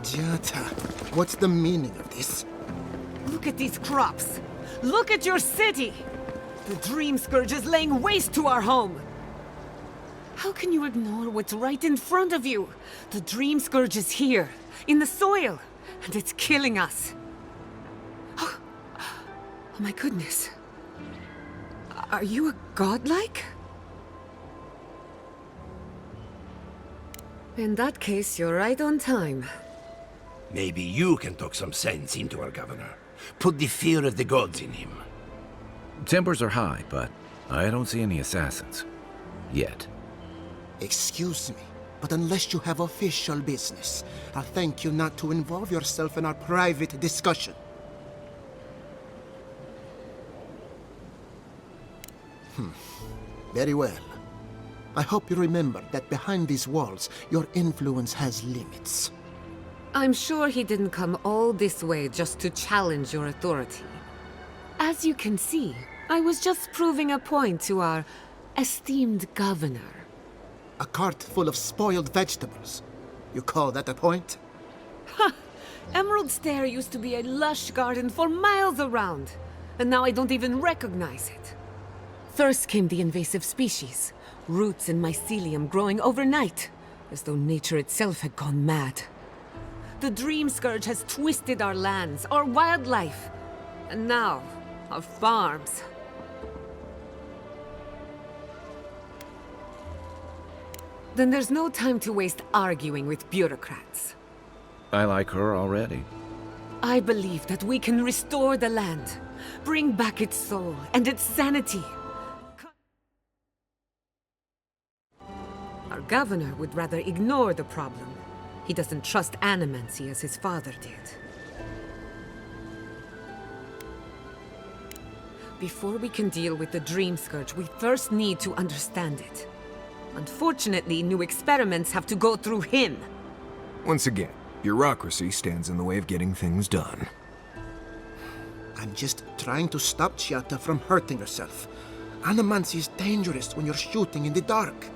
Jata, what's the meaning of this? Look at these crops. Look at your city. The Dreamscourge is laying waste to our home. How can you ignore what's right in front of you? The Dreamscourge is here, in the soil, and it's killing us. Oh my goodness. Are you a godlike? In that case, you're right on time. Maybe you can talk some sense into our governor. Put the fear of the gods in him. Tempers are high, but I don't see any assassins. Yet. Excuse me, but unless you have official business, I'll thank you not to involve yourself in our private discussion. Very well. I hope you remember that behind these walls, your influence has limits. I'm sure he didn't come all this way just to challenge your authority. As you can see, I was just proving a point to our esteemed governor. A cart full of spoiled vegetables. You call that a point? Ha! Emerald Stair used to be a lush garden for miles around, and now I don't even recognize it. First came the invasive species, roots and mycelium growing overnight, as though nature itself had gone mad. The Dreamscourge has twisted our lands, our wildlife, and now, our farms. Then there's no time to waste arguing with bureaucrats. I like her already. I believe that we can restore the land, bring back its soul and its sanity. Our governor would rather ignore the problem. He doesn't trust animancy as his father did. Before we can deal with the Dreamscourge, we first need to understand it. Unfortunately, new experiments have to go through him. Once again, bureaucracy stands in the way of getting things done. I'm just trying to stop Chiata from hurting herself. Animancy is dangerous when you're shooting in the dark.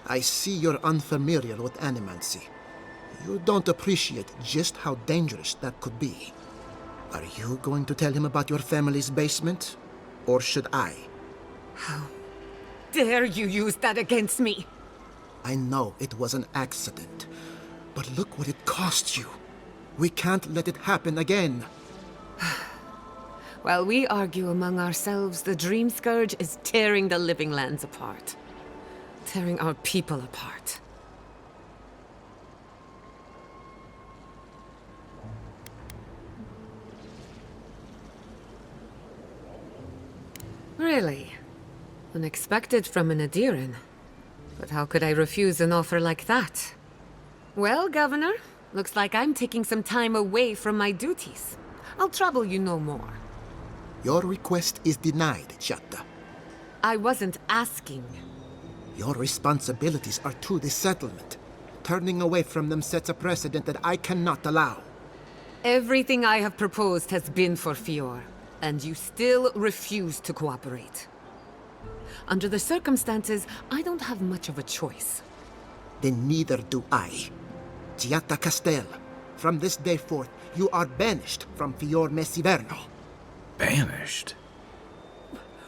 I see you're unfamiliar with animancy. You don't appreciate just how dangerous that could be. Are you going to tell him about your family's basement? Or should I? How dare you use that against me? I know it was an accident, but look what it cost you. We can't let it happen again. While we argue among ourselves, the Dreamscourge is tearing the living lands apart. Tearing our people apart. Really? Unexpected from an Adiran. But how could I refuse an offer like that? Well, Governor, looks like I'm taking some time away from my duties. I'll trouble you no more. Your request is denied, Chatta. I wasn't asking. Your responsibilities are to the settlement. Turning away from them sets a precedent that I cannot allow. Everything I have proposed has been for Fior, and you still refuse to cooperate. Under the circumstances, I don't have much of a choice. Then neither do I. Giatta Castel, from this day forth, you are banished from Fior Messiverno. Banished?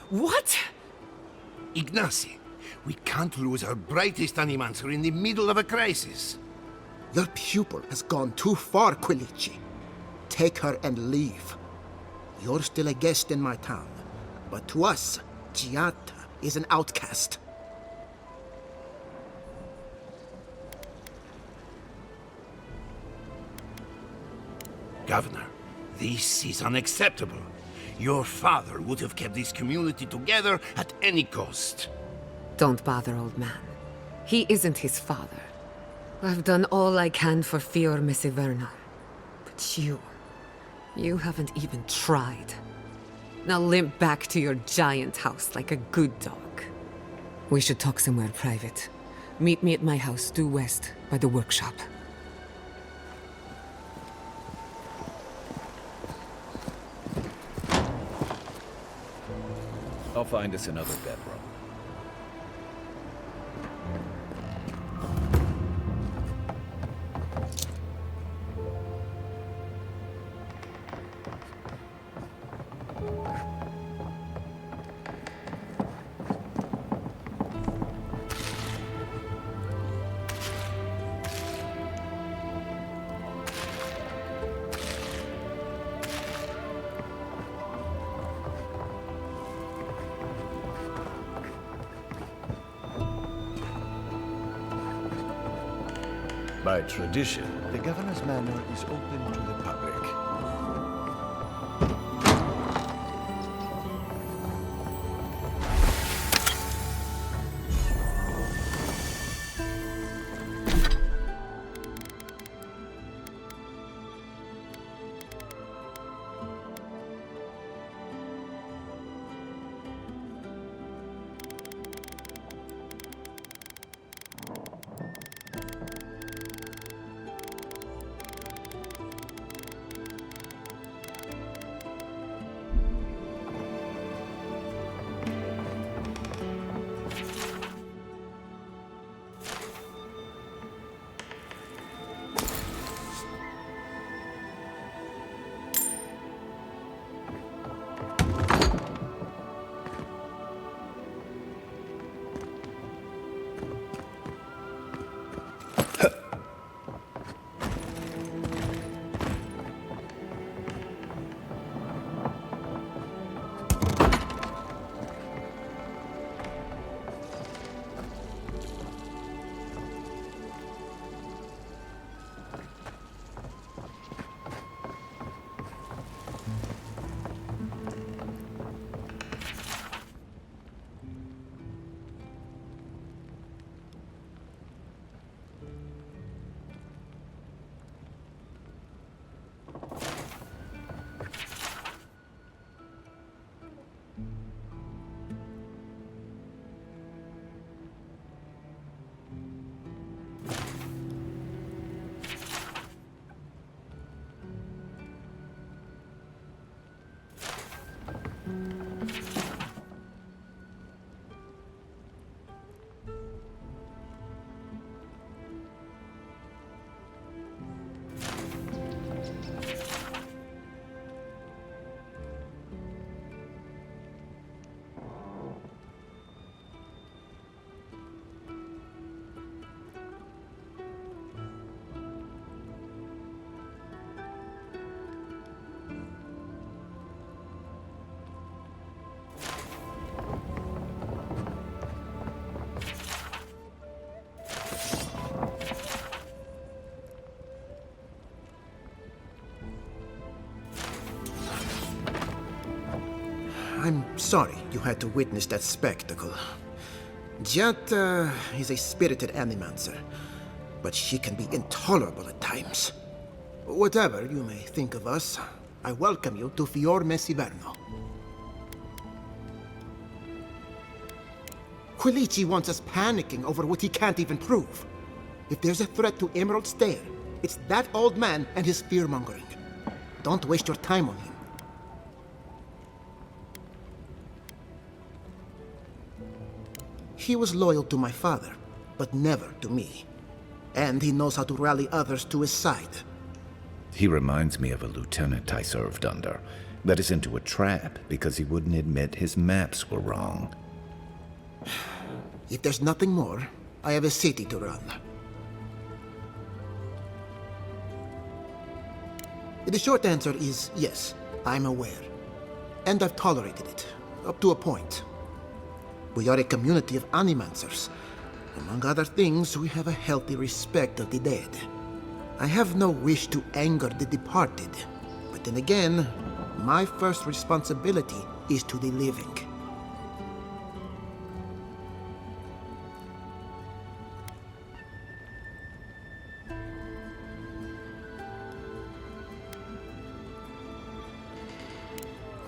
What? Ignacy, we can't lose our brightest animancer in the middle of a crisis. Your pupil has gone too far, Quilici. Take her and leave. You're still a guest in my town, but to us, Giatta is an outcast. Governor, this is unacceptable. Your father would have kept this community together at any cost. Don't bother, old man. He isn't his father. I've done all I can for Fior Messiverno. But you haven't even tried. Now limp back to your giant house like a good dog. We should talk somewhere private. Meet me at my house due west, by the workshop. I'll find us another bedroom. By tradition, the governor's manor is open to the public. I'm sorry you had to witness that spectacle. Jat is a spirited animancer, but she can be intolerable at times. Whatever you may think of us, I welcome you to Fior Mesiverno. Quilici wants us panicking over what he can't even prove. If there's a threat to Emerald Stair, it's that old man and his fear-mongering. Don't waste your time on him. He was loyal to my father, but never to me. And he knows how to rally others to his side. He reminds me of a lieutenant I served under. Led us into a trap because he wouldn't admit his maps were wrong. If there's nothing more, I have a city to run. The short answer is yes, I'm aware. And I've tolerated it, up to a point. We are a community of animancers. Among other things, we have a healthy respect of the dead. I have no wish to anger the departed, but then again, my first responsibility is to the living.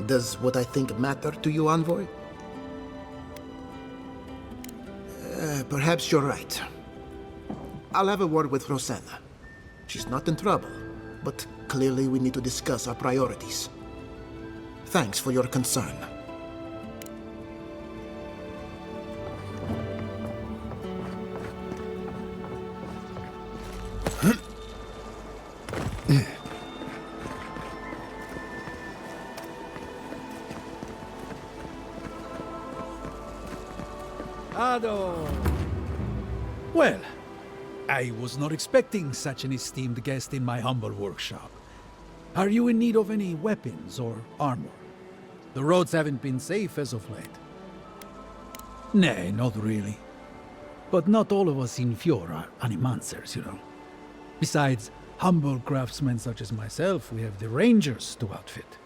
Does what I think matter to you, Envoy? Perhaps you're right. I'll have a word with Rosanna. She's not in trouble, but clearly we need to discuss our priorities. Thanks for your concern. Ado! Well, I was not expecting such an esteemed guest in my humble workshop. Are you in need of any weapons or armor? The roads haven't been safe as of late. Nay, not really. But not all of us in Fjord are animancers, you know. Besides humble craftsmen such as myself, we have the rangers to outfit.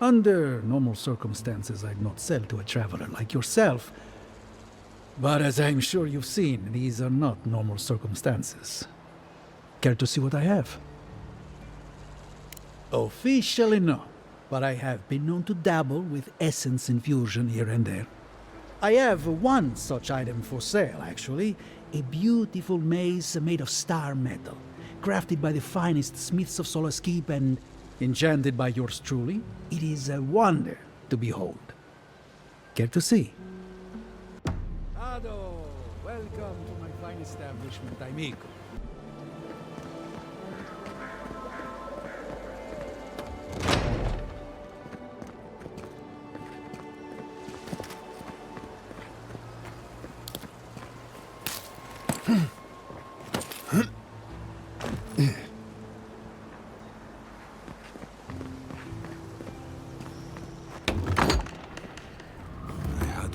Under normal circumstances, I'd not sell to a traveler like yourself. But as I'm sure you've seen, these are not normal circumstances. Care to see what I have? Officially no, but I have been known to dabble with essence infusion here and there. I have one such item for sale, actually. A beautiful mace made of star metal, crafted by the finest smiths of Solace Keep and enchanted by yours truly. It is a wonder to behold. Care to see? Ado, welcome to my fine establishment, amigo.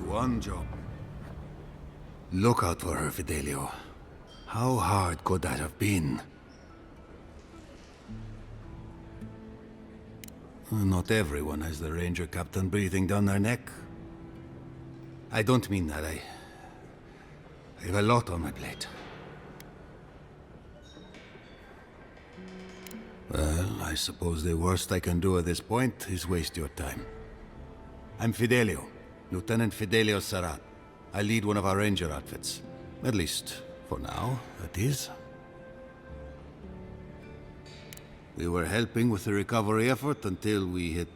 One job. Look out for her, Fidelio. How hard could that have been? Not everyone has the ranger captain breathing down their neck. I don't mean that. I have a lot on my plate. Well, I suppose the worst I can do at this point is waste your time. I'm Fidelio. Lieutenant Fidelio Sarat. I lead one of our ranger outfits. At least, for now, that is. We were helping with the recovery effort until we hit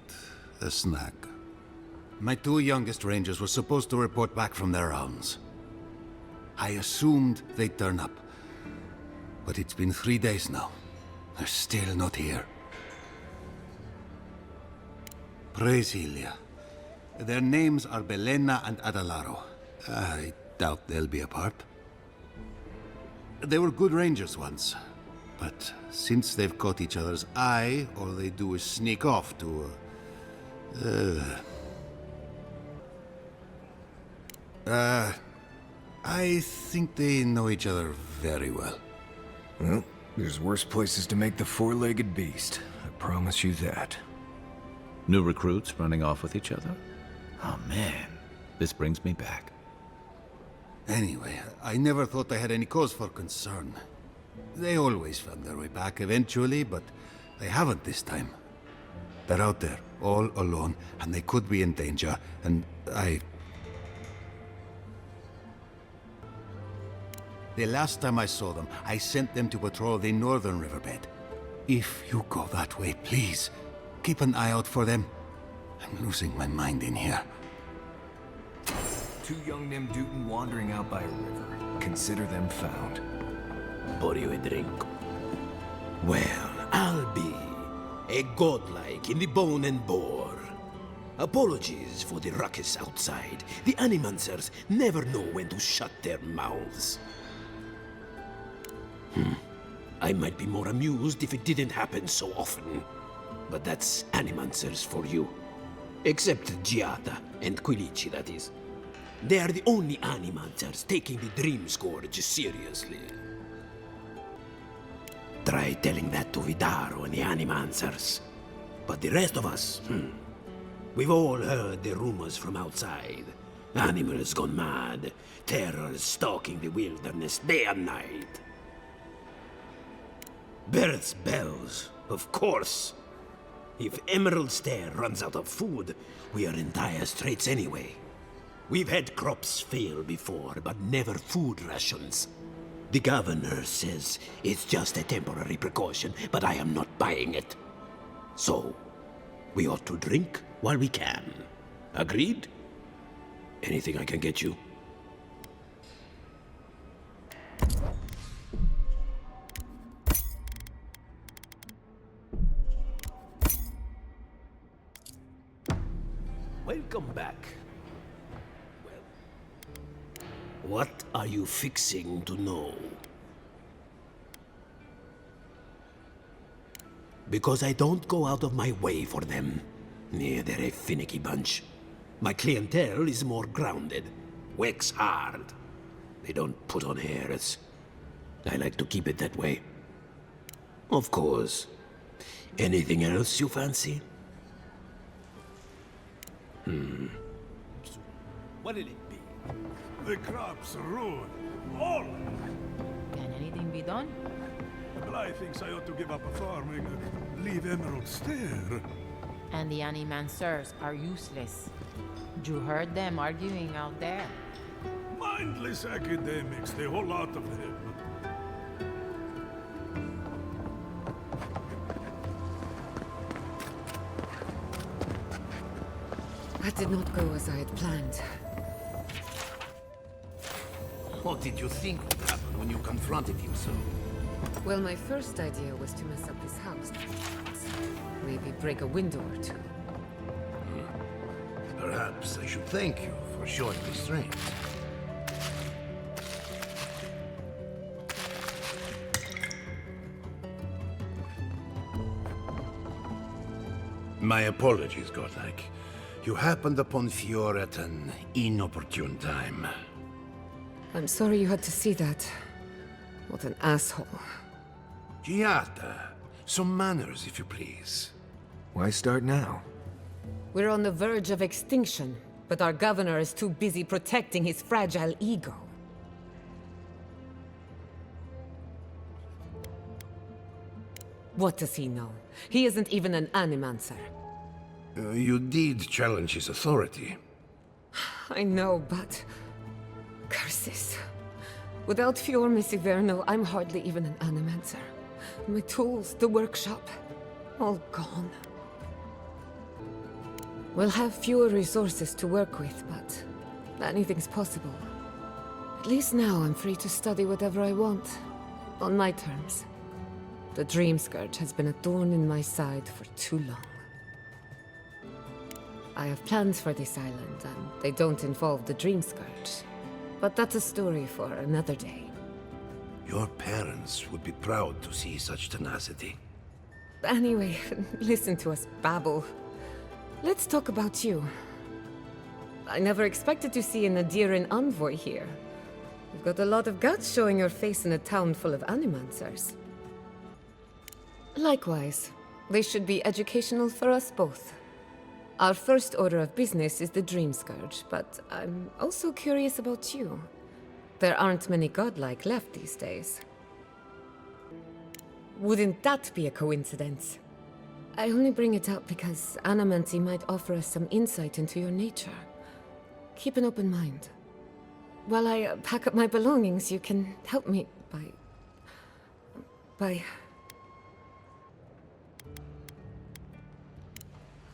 a snag. My two youngest rangers were supposed to report back from their rounds. I assumed they'd turn up. But it's been 3 days now. They're still not here. Praise Ilia. Their names are Belena and Adalaro. I doubt they'll be apart. They were good rangers once, but since they've caught each other's eye, all they do is sneak off to... I think they know each other very well. Well, there's worse places to make the four-legged beast. I promise you that. New recruits running off with each other? Oh man, this brings me back. Anyway, I never thought I had any cause for concern. They always found their way back eventually, but they haven't this time. They're out there, all alone, and they could be in danger, and The last time I saw them, I sent them to patrol the northern riverbed. If you go that way, please, keep an eye out for them. I'm losing my mind in here. Two young Nimdutin wandering out by a river. Consider them found. Pour you a drink. Well, I'll be a godlike in the bone and bore. Apologies for the ruckus outside. The animancers never know when to shut their mouths. I might be more amused if it didn't happen so often. But that's animancers for you. Except Giata and Quilici, that is. They are the only animancers taking the Dreamscourge seriously. Try telling that to Vidaro and the animancers. But the rest of us, we've all heard the rumors from outside. Animals gone mad, terror stalking the wilderness day and night. Birds' bells, of course. If Emerald Stair runs out of food, we are in dire straits anyway. We've had crops fail before, but never food rations. The governor says it's just a temporary precaution, but I am not buying it. So, we ought to drink while we can. Agreed? Anything I can get you? Welcome back. Well, What are you fixing to know? Because I don't go out of my way for them. Yeah, they're a finicky bunch. My clientele is more grounded. Works hard. They don't put on airs. I like to keep it that way. Of course. Anything else you fancy? What'll it be? The crops are ruined. All of them. Can anything be done? Well, I think I ought to give up farming and leave Emerald Stair. And the animancers are useless. You heard them arguing out there. Mindless academics, the whole lot of them. That did not go as I had planned. What did you think would happen when you confronted him so? Well, my first idea was to mess up his house. Maybe break a window or two. Perhaps I should thank you for showing restraint. My apologies, Godlike. You happened upon Fior at an inopportune time. I'm sorry you had to see that. What an asshole. Giata, some manners, if you please. Why start now? We're on the verge of extinction, but our governor is too busy protecting his fragile ego. What does he know? He isn't even an animancer. You did challenge his authority. I know, but... curses. Without Fior Messiverno, I'm hardly even an animancer. My tools, the workshop, all gone. We'll have fewer resources to work with, but anything's possible. At least now I'm free to study whatever I want, on my terms. The Dreamscourge has been a thorn in my side for too long. I have plans for this island, and they don't involve the Dreamscourge. But that's a story for another day. Your parents would be proud to see such tenacity. Anyway, listen to us babble. Let's talk about you. I never expected to see an Adiran envoy here. You've got a lot of guts showing your face in a town full of animancers. Likewise, they should be educational for us both. Our first order of business is the Dreamscourge, but I'm also curious about you. There aren't many godlike left these days. Wouldn't that be a coincidence? I only bring it up because Animancy might offer us some insight into your nature. Keep an open mind. While I pack up my belongings, you can help me by...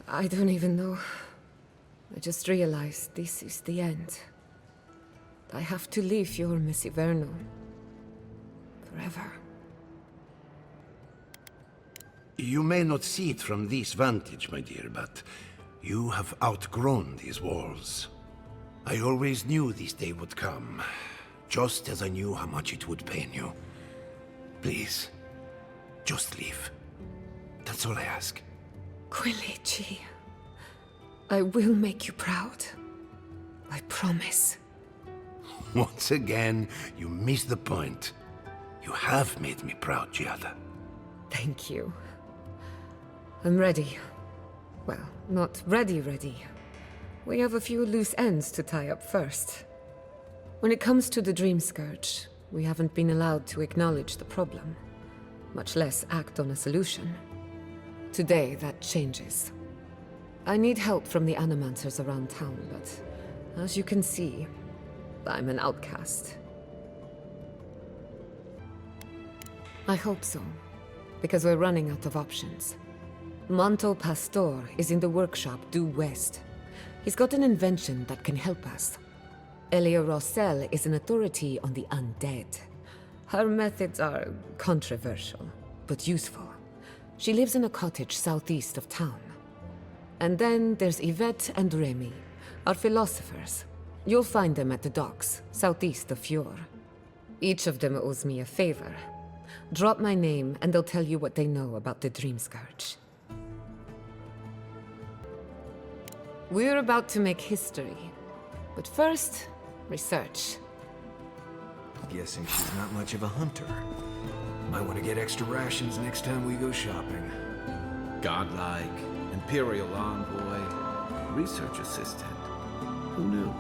I don't even know. I just realized this is the end. I have to leave Fior Messiverno. Forever. You may not see it from this vantage, my dear, but you have outgrown these walls. I always knew this day would come, just as I knew how much it would pain you. Please, just leave. That's all I ask. Quilici, I will make you proud. I promise. Once again, you missed the point. You have made me proud, Giada. Thank you. I'm ready. Well, not ready. We have a few loose ends to tie up first. When it comes to the Dreamscourge, we haven't been allowed to acknowledge the problem, much less act on a solution. Today, that changes. I need help from the animancers around town, but as you can see, I'm an outcast. I hope so, because we're running out of options. Manto Pastor is in the workshop due west. He's got an invention that can help us. Elia Rossell is an authority on the undead. Her methods are controversial, but useful. She lives in a cottage southeast of town. And then there's Yvette and Remy, our philosophers. You'll find them at the docks, southeast of Fjord. Each of them owes me a favor. Drop my name, and they'll tell you what they know about the Dreamscourge. We're about to make history. But first, research. Guessing she's not much of a hunter. Might want to get extra rations next time we go shopping. Godlike, Imperial envoy, research assistant. Who knew?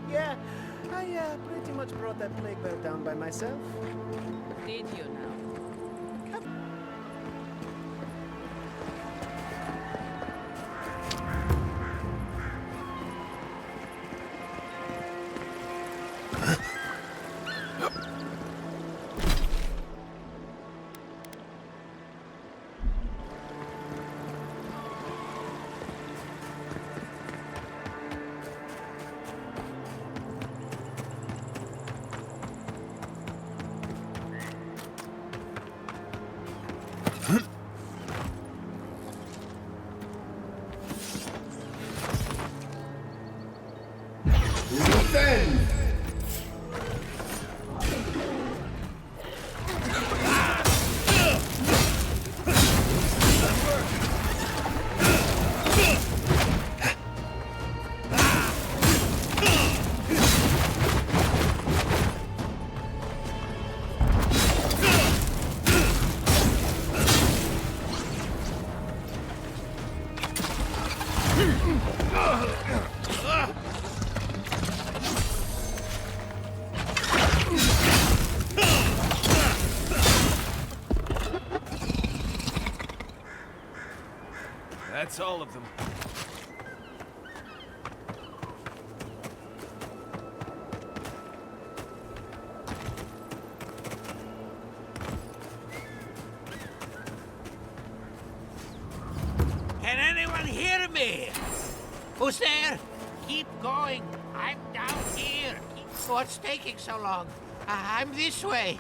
Yeah, I pretty much brought that plague bear down by myself. Did you now? That's all of them. Can anyone hear me? Who's there? Keep going. I'm down here. What's taking so long? I'm this way.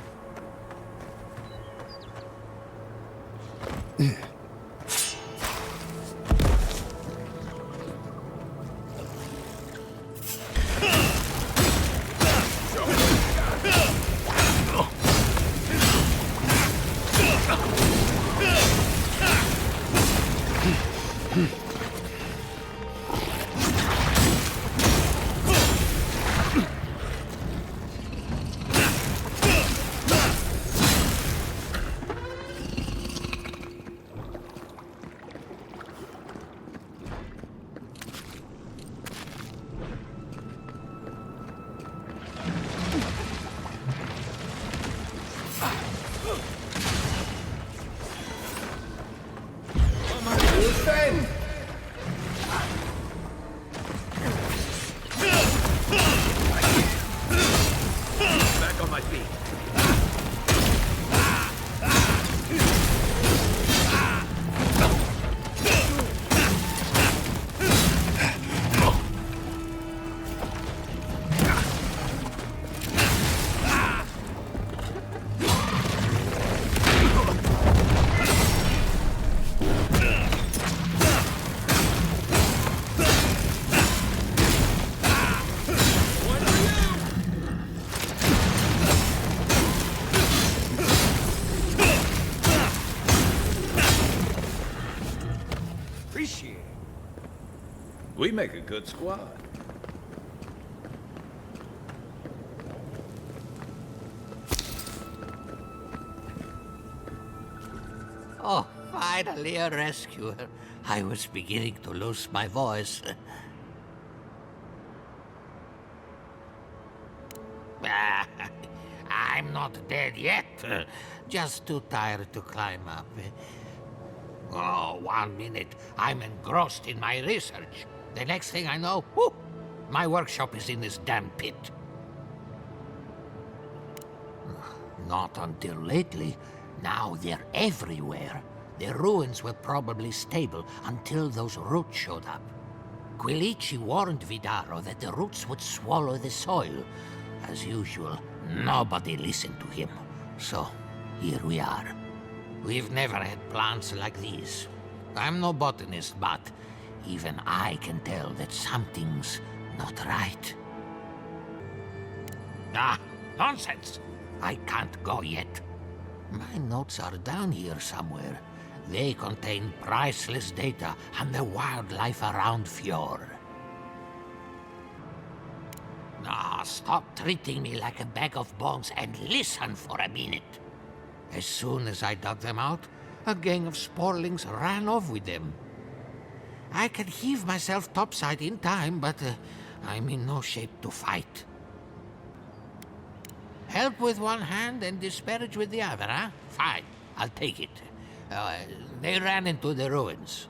We make a good squad. Oh, finally a rescuer. I was beginning to lose my voice. I'm not dead yet. Just too tired to climb up. Oh, 1 minute. I'm engrossed in my research. The next thing I know, whoop, my workshop is in this damn pit. Not until lately. Now they're everywhere. The ruins were probably stable until those roots showed up. Quilici warned Vidaro that the roots would swallow the soil. As usual, nobody listened to him. So, here we are. We've never had plants like these. I'm no botanist, but even I can tell that something's not right. Ah, nonsense! I can't go yet. My notes are down here somewhere. They contain priceless data on the wildlife around Fjord. Now, stop treating me like a bag of bones and listen for a minute. As soon as I dug them out, a gang of sporlings ran off with them. I can heave myself topside in time, but I'm in no shape to fight. Help with one hand and disparage with the other, huh? Fine, I'll take it. They ran into the ruins.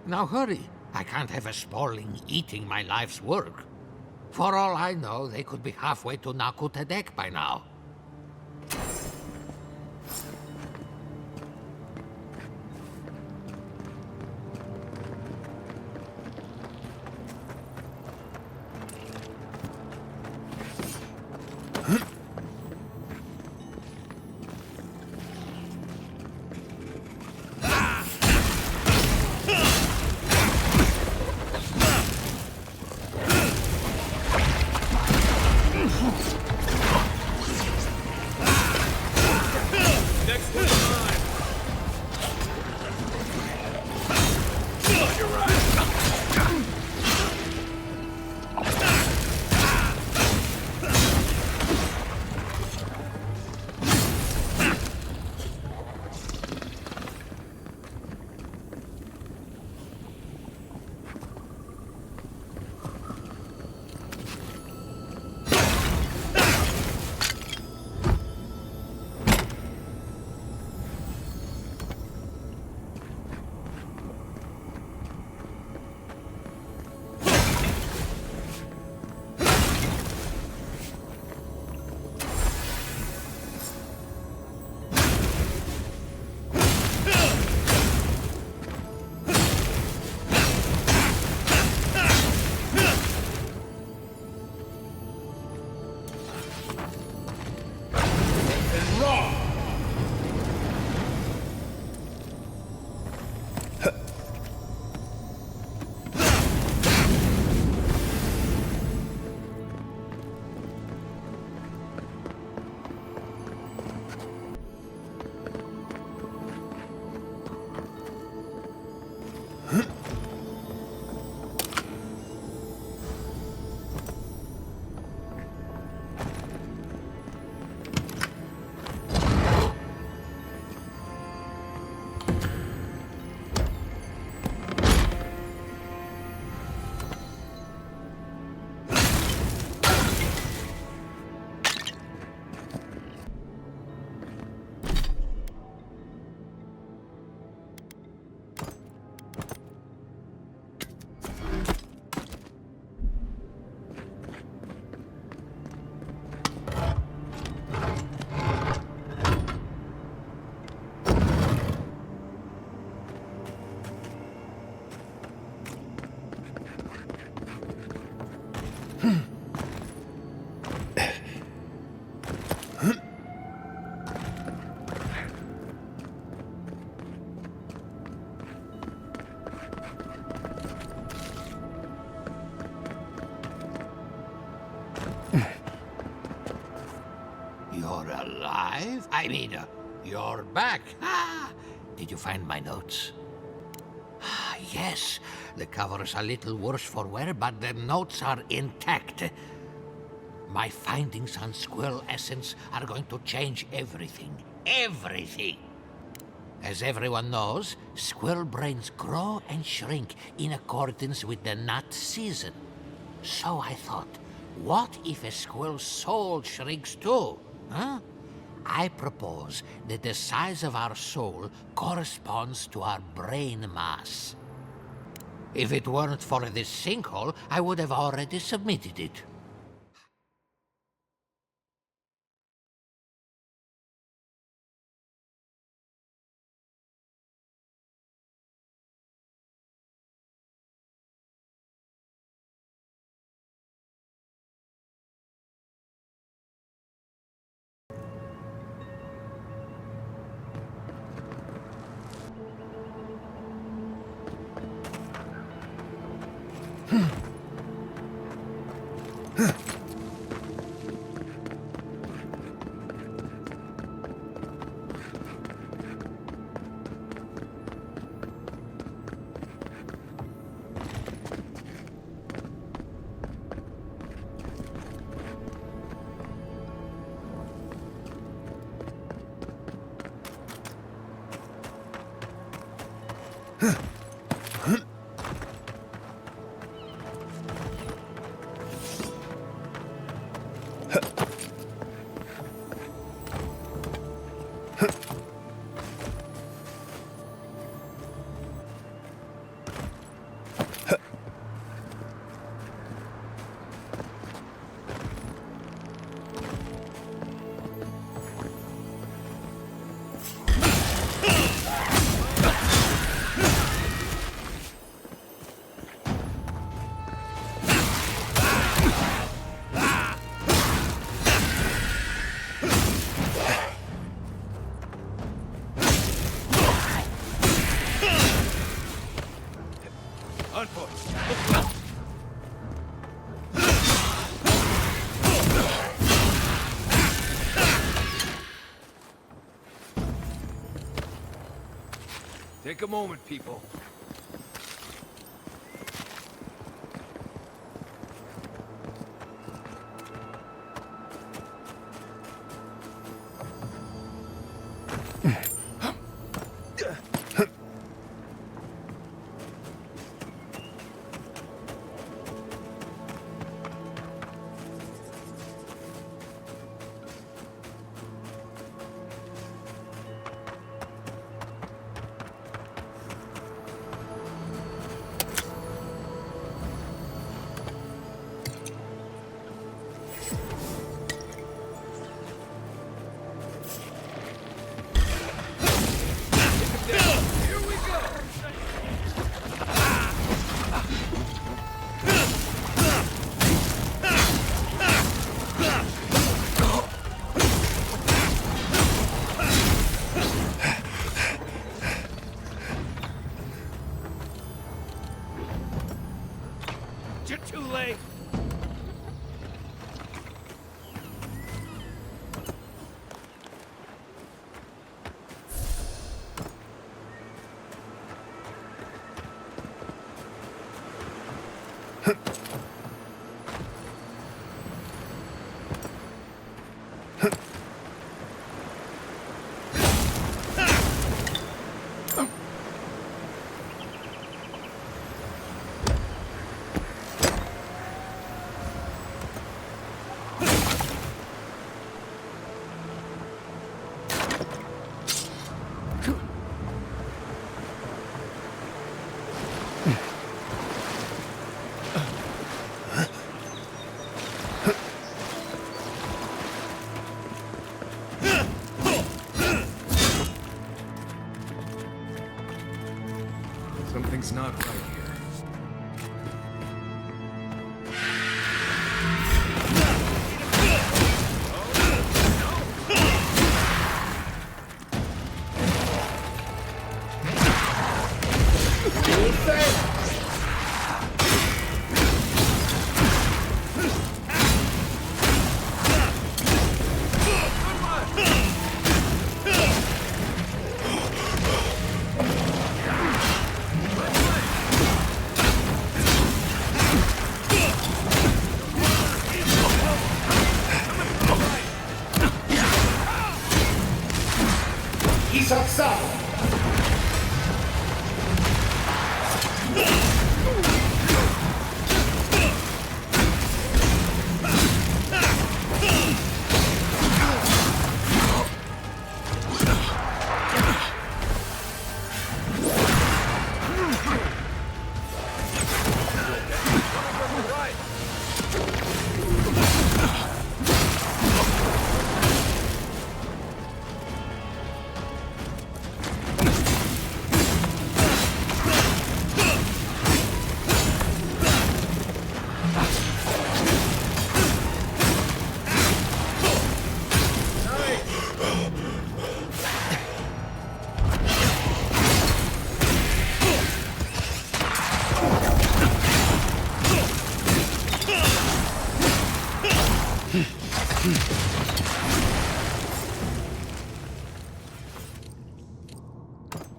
Now hurry. I can't have a sporling eating my life's work. For all I know, they could be halfway to Nakutadek by now. You're alive? I mean, you're back. Ah, did you find my notes? Ah, yes. The cover's a little worse for wear, but the notes are intact. My findings on squirrel essence are going to change everything. Everything! As everyone knows, squirrel brains grow and shrink in accordance with the nut season. So I thought, what if a squirrel's soul shrinks too? Huh? I propose that the size of our soul corresponds to our brain mass. If it weren't for this sinkhole, I would have already submitted it. Take a moment, people. You're too late.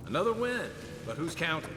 Another win, but who's counting?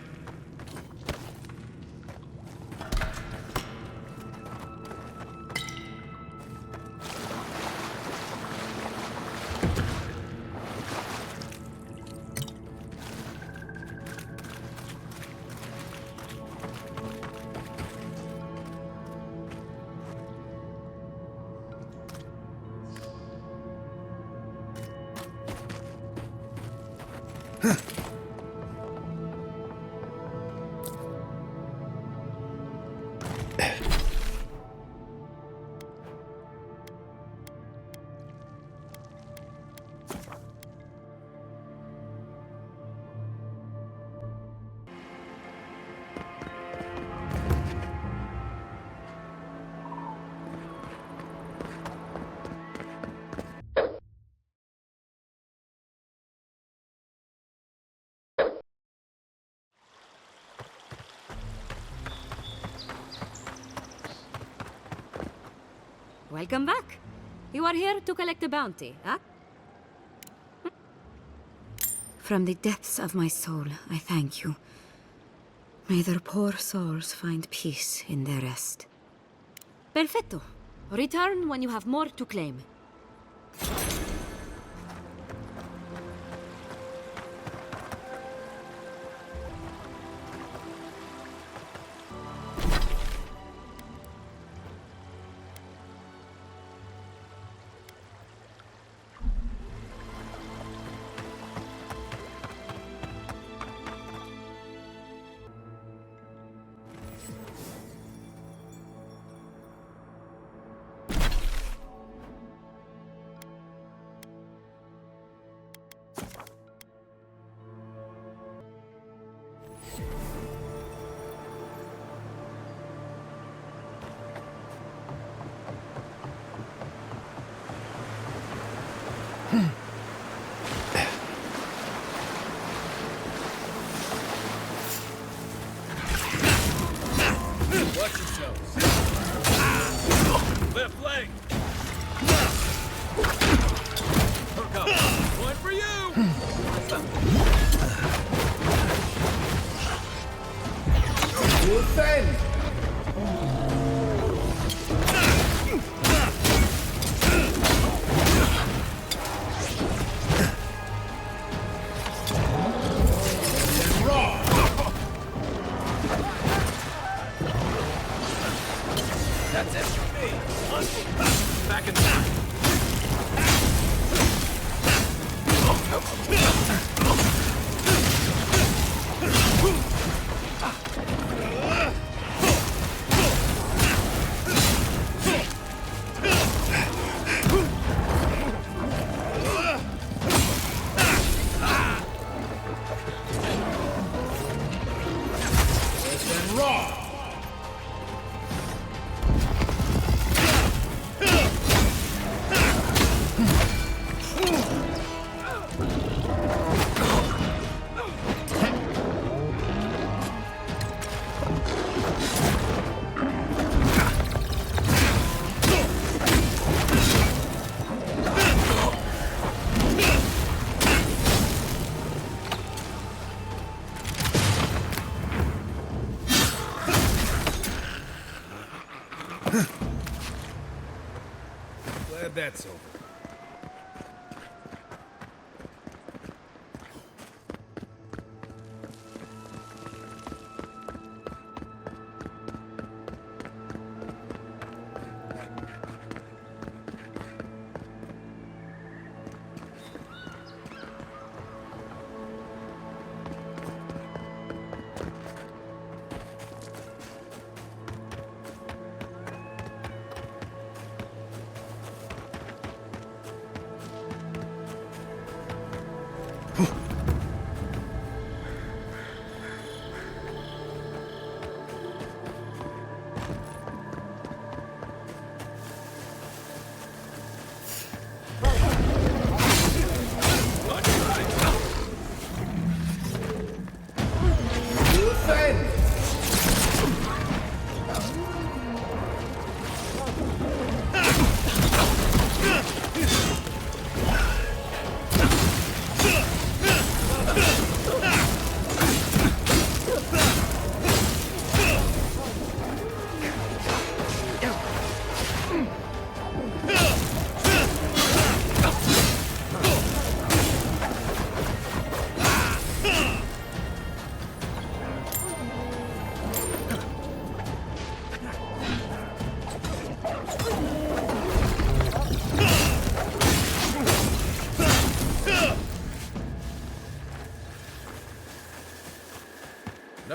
Welcome back. You are here to collect a bounty, huh? From the depths of my soul, I thank you. May their poor souls find peace in their rest. Perfetto. Return when you have more to claim. Watch yourselves. Left leg. Hook up. Point for you. Defend! That's it for me. Back in time. Glad that's over.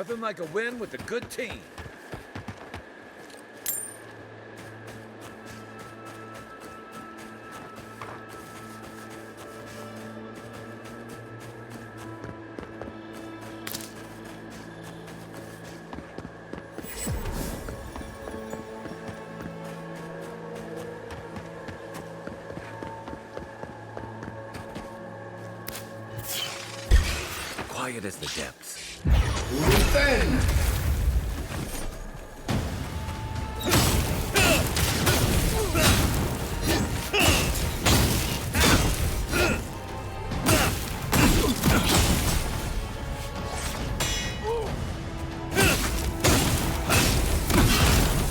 Nothing like a win with a good team. Quiet as the depths. Then!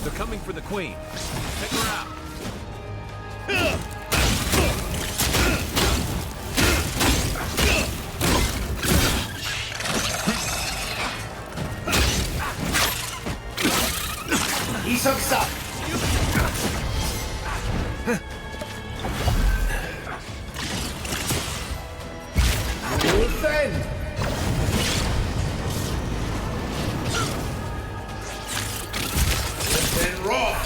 They're coming for the queen. Take her out. Stop! Defend! Defend raw!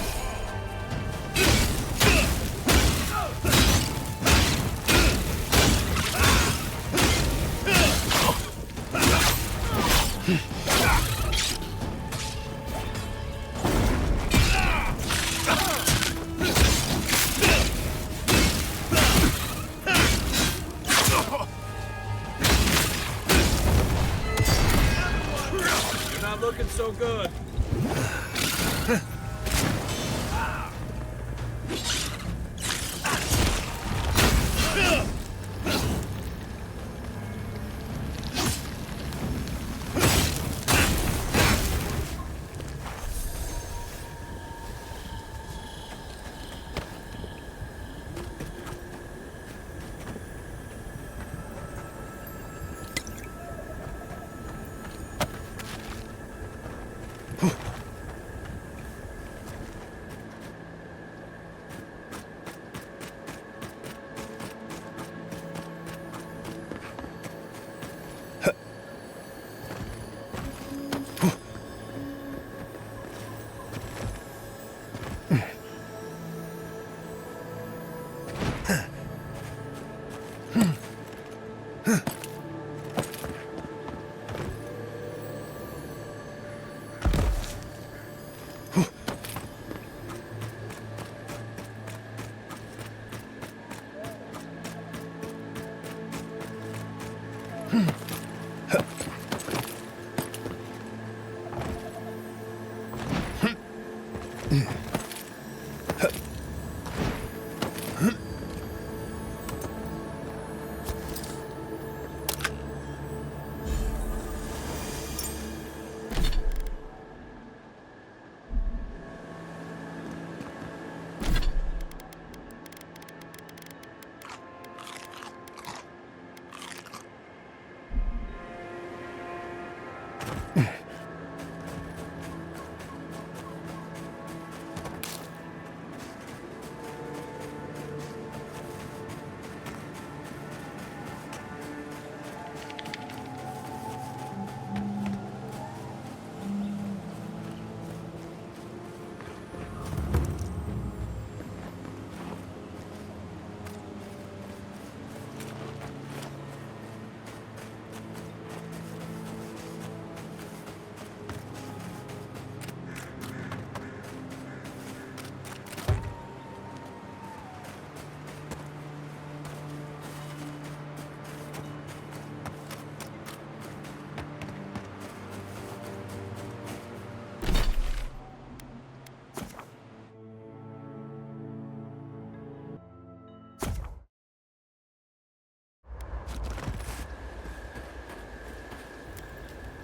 Looking so good.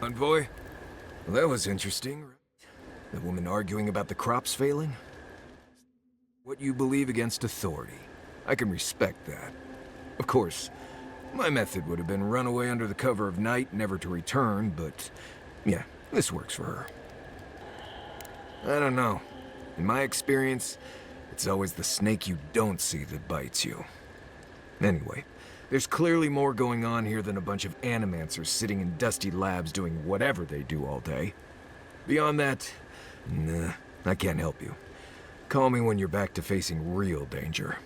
Envoy? Well, that was interesting. The woman arguing about the crops failing? What you believe against authority. I can respect that. Of course, my method would have been run away under the cover of night, never to return, but yeah, this works for her. I don't know. In my experience, it's always the snake you don't see that bites you. Anyway, There's clearly more going on here than a bunch of animancers sitting in dusty labs doing whatever they do all day. Beyond that, nah, I can't help you. Call me when you're back to facing real danger.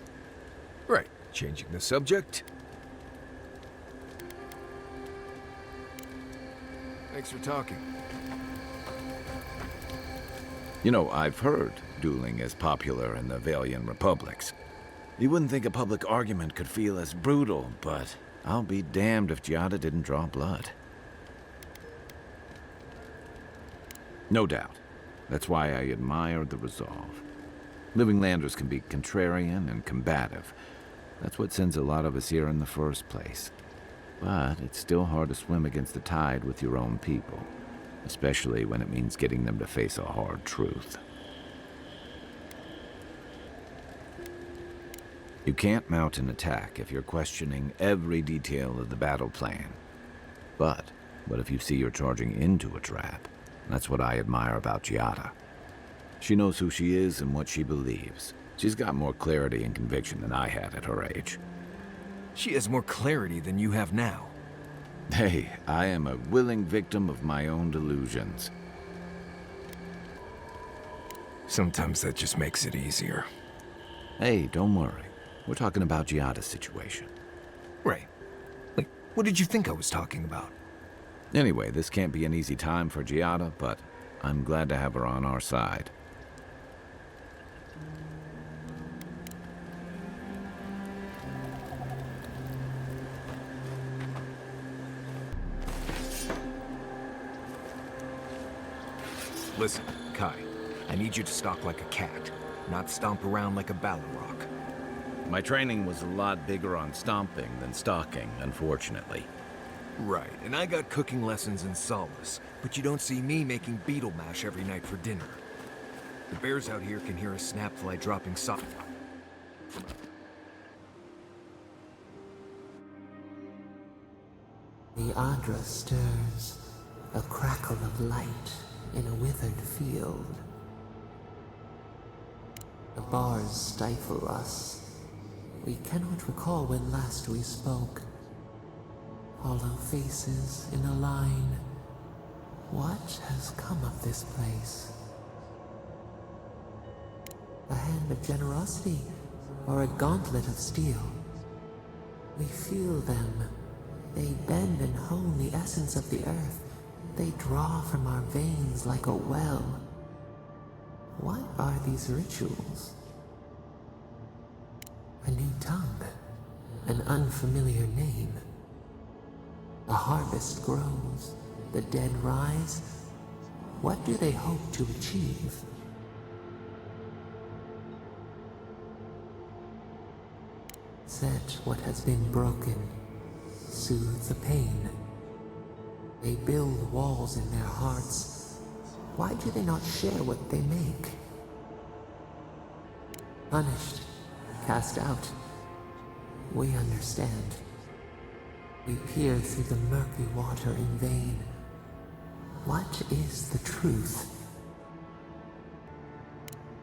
Right, changing the subject. Thanks for talking. You know, I've heard dueling is popular in the Valian republics. You wouldn't think a public argument could feel as brutal, but I'll be damned if Giada didn't draw blood. No doubt. That's why I admire the resolve. Living Landers can be contrarian and combative. That's what sends a lot of us here in the first place. But it's still hard to swim against the tide with your own people, especially when it means getting them to face a hard truth. You can't mount an attack if you're questioning every detail of the battle plan. But what if you see you're charging into a trap? That's what I admire about Giada. She knows who she is and what she believes. She's got more clarity and conviction than I had at her age. She has more clarity than you have now. Hey, I am a willing victim of my own delusions. Sometimes that just makes it easier. Hey, don't worry. We're talking about Giada's situation. Right. Like, what did you think I was talking about? Anyway, this can't be an easy time for Giada, but I'm glad to have her on our side. Listen, Kai, I need you to stalk like a cat, not stomp around like a Balrog. My training was a lot bigger on stomping than stalking, unfortunately. Right, and I got cooking lessons in Solace, but you don't see me making beetle mash every night for dinner. The bears out here can hear a snapfly dropping soft. The Adra stirs, a crackle of light in a withered field. The bars stifle us. We cannot recall when last we spoke. Hollow faces in a line. What has come of this place? A hand of generosity or a gauntlet of steel? We feel them. They bend and hone the essence of the earth. They draw from our veins like a well. What are these rituals? A new tongue, an unfamiliar name. The harvest grows, the dead rise. What do they hope to achieve? Set what has been broken, soothe the pain. They build walls in their hearts. Why do they not share what they make? Punished, cast out. We understand. We peer through the murky water in vain. What is the truth?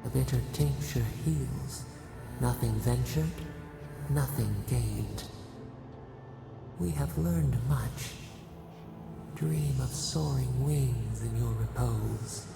A bitter tincture heals. Nothing ventured, nothing gained. We have learned much. Dream of soaring wings in your repose.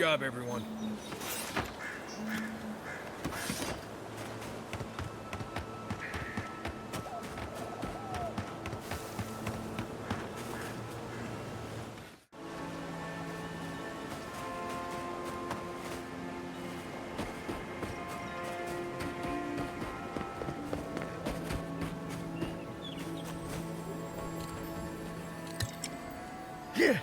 job, everyone. Yeah.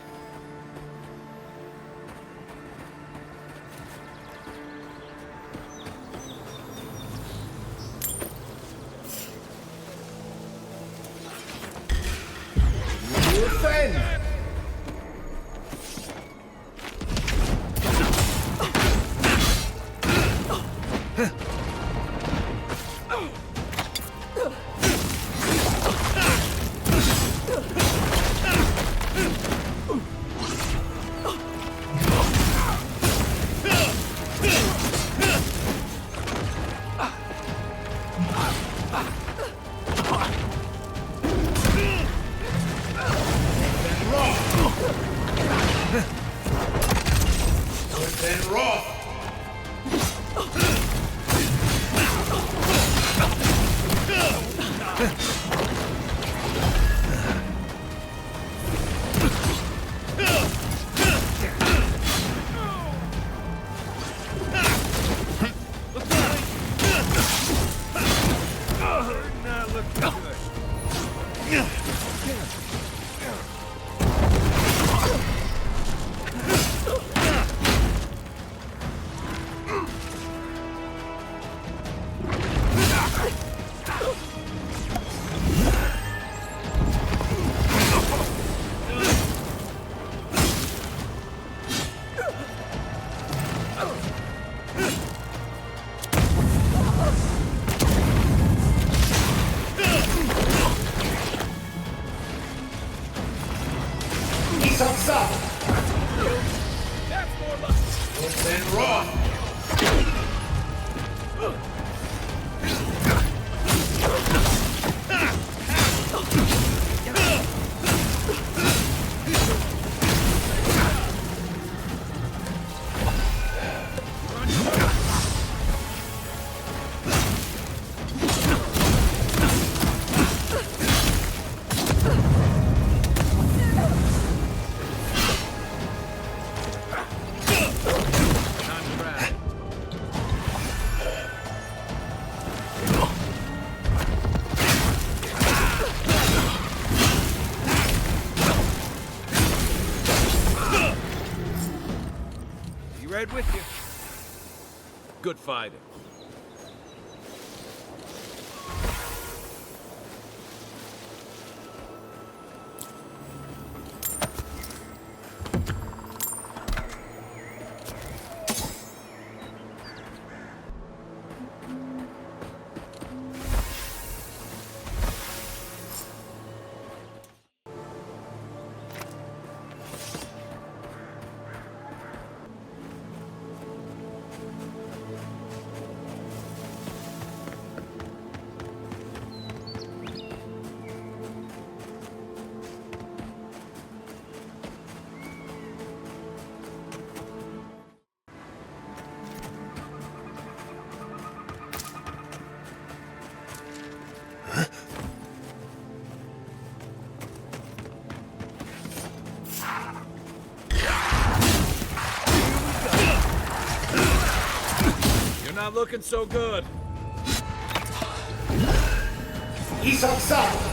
Right with you. Good fighting. Not looking so good. He's outside.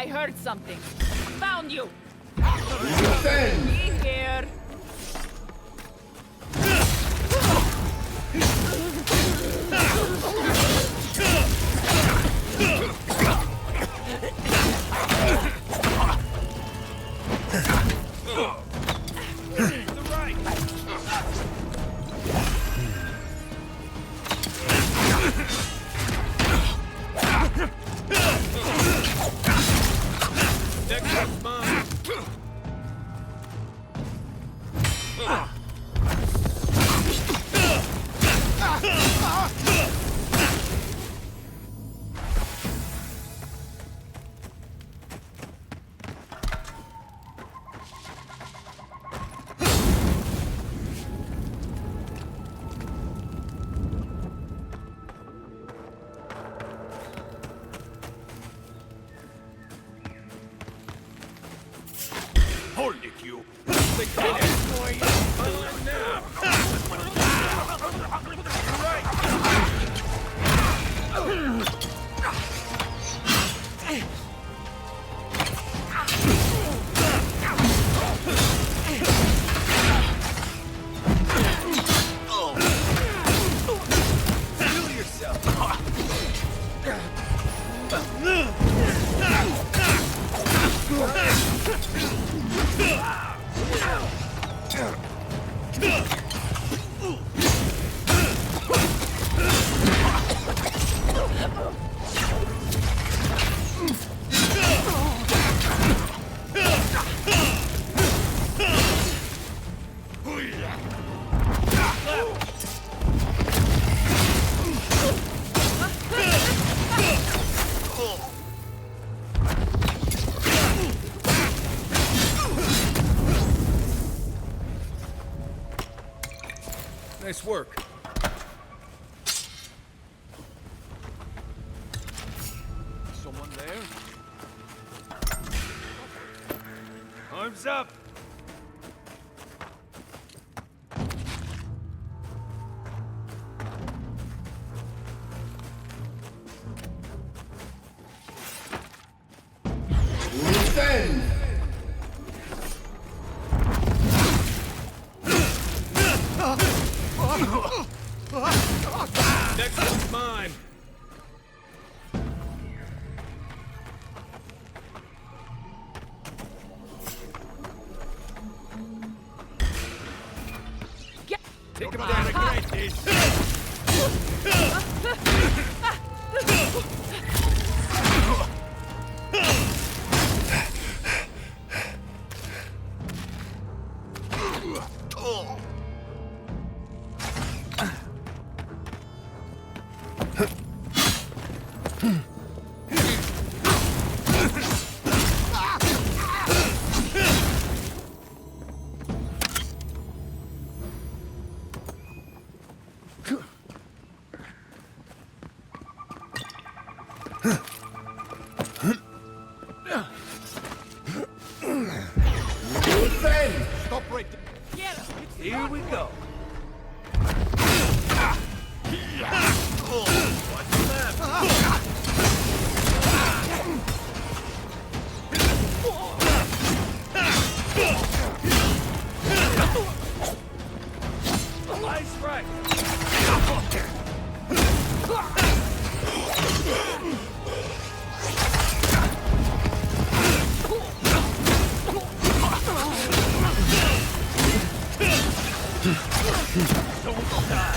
I heard something. Found you. Defend! Be here. Hold it, you! The kid is going on now! Kill yourself! Nice work. Someone there? Arms up! Defend! Next one's mine! Take him down a great piece! Defend! Stop right there! Here we go! What's left? Nice right! Don't die!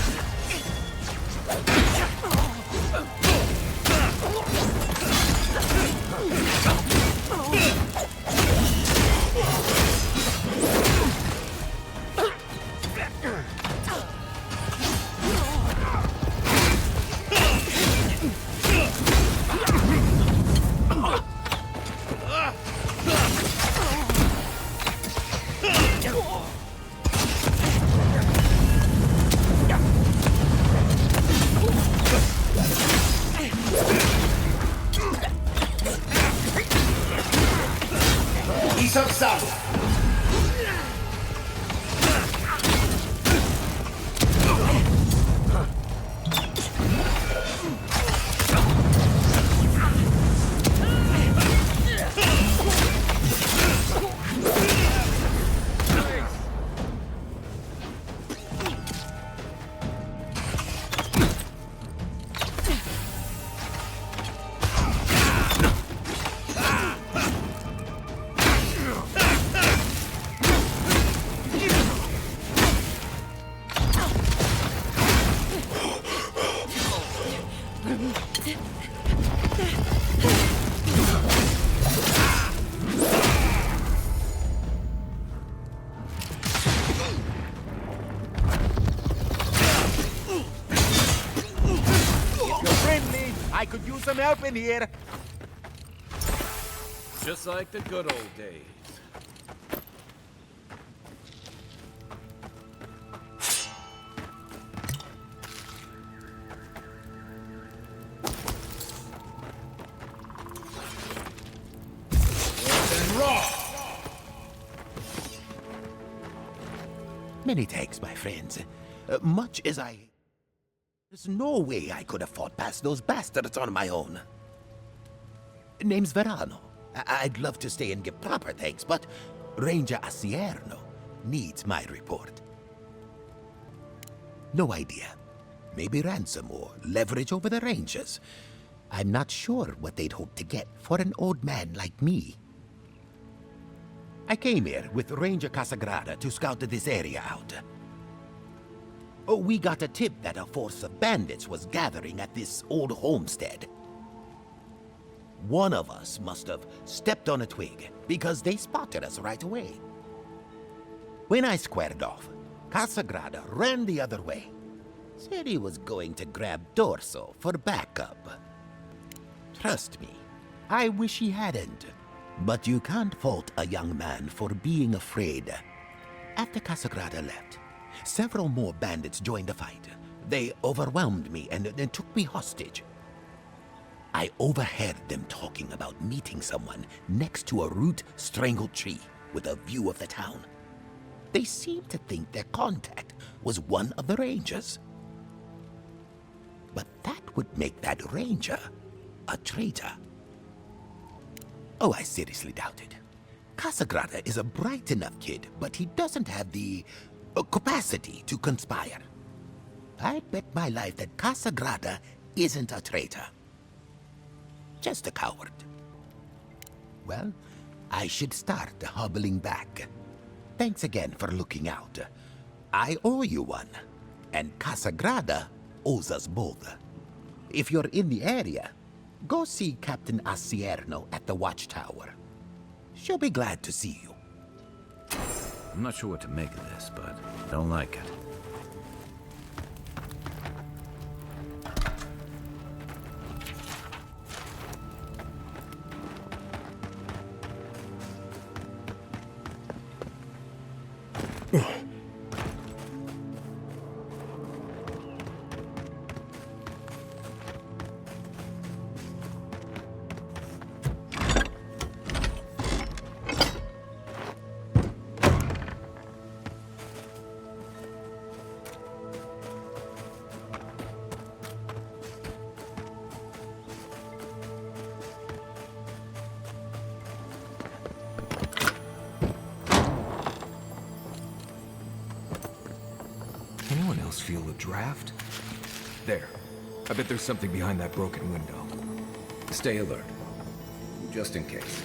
I could use some help in here. Just like the good old days. Many thanks, my friends. Much as there's no way I could have fought past those bastards on my own. Name's Verano. I'd love to stay and give proper thanks, but Ranger Asierno needs my report. No idea. Maybe ransom or leverage over the Rangers. I'm not sure what they'd hope to get for an old man like me. I came here with Ranger Casagrada to scout this area out. Oh, we got a tip that a force of bandits was gathering at this old homestead. One of us must have stepped on a twig, because they spotted us right away. When I squared off, Casagrada ran the other way. Said he was going to grab Dorso for backup. Trust me, I wish he hadn't. But you can't fault a young man for being afraid. After Casagrada left, several more bandits joined the fight. They overwhelmed me and took me hostage. I overheard them talking about meeting someone next to a root-strangled tree with a view of the town. They seemed to think their contact was one of the Rangers. But that would make that Ranger a traitor. Oh, I seriously doubt it. Casagrada is a bright enough kid, but he doesn't have the capacity to conspire. I'd bet my life that Casagrada isn't a traitor. Just a coward. Well, I should start hobbling back. Thanks again for looking out. I owe you one, and Casagrada owes us both. If you're in the area, go see Captain Asierno at the watchtower. She'll be glad to see you. I'm not sure what to make of this, but I don't like it. Anyone else feel a draft? There. I bet there's something behind that broken window. Stay alert. Just in case.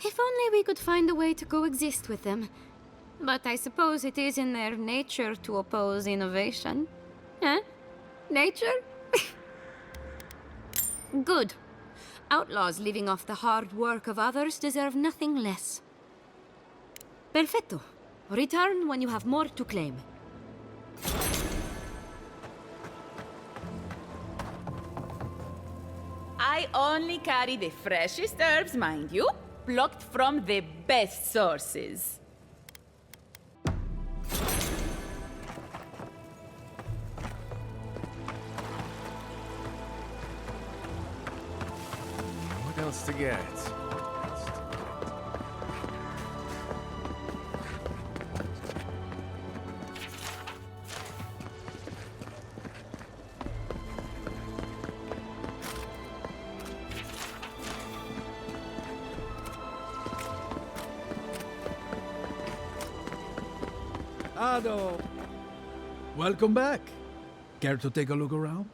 If only we could find a way to coexist with them. But I suppose it is in their nature to oppose innovation. Huh? Nature? Good. Outlaws living off the hard work of others deserve nothing less. Perfetto. Return when you have more to claim. I only carry the freshest herbs, mind you, plucked from the best sources. What else to get? Ado! Welcome back. Care to take a look around?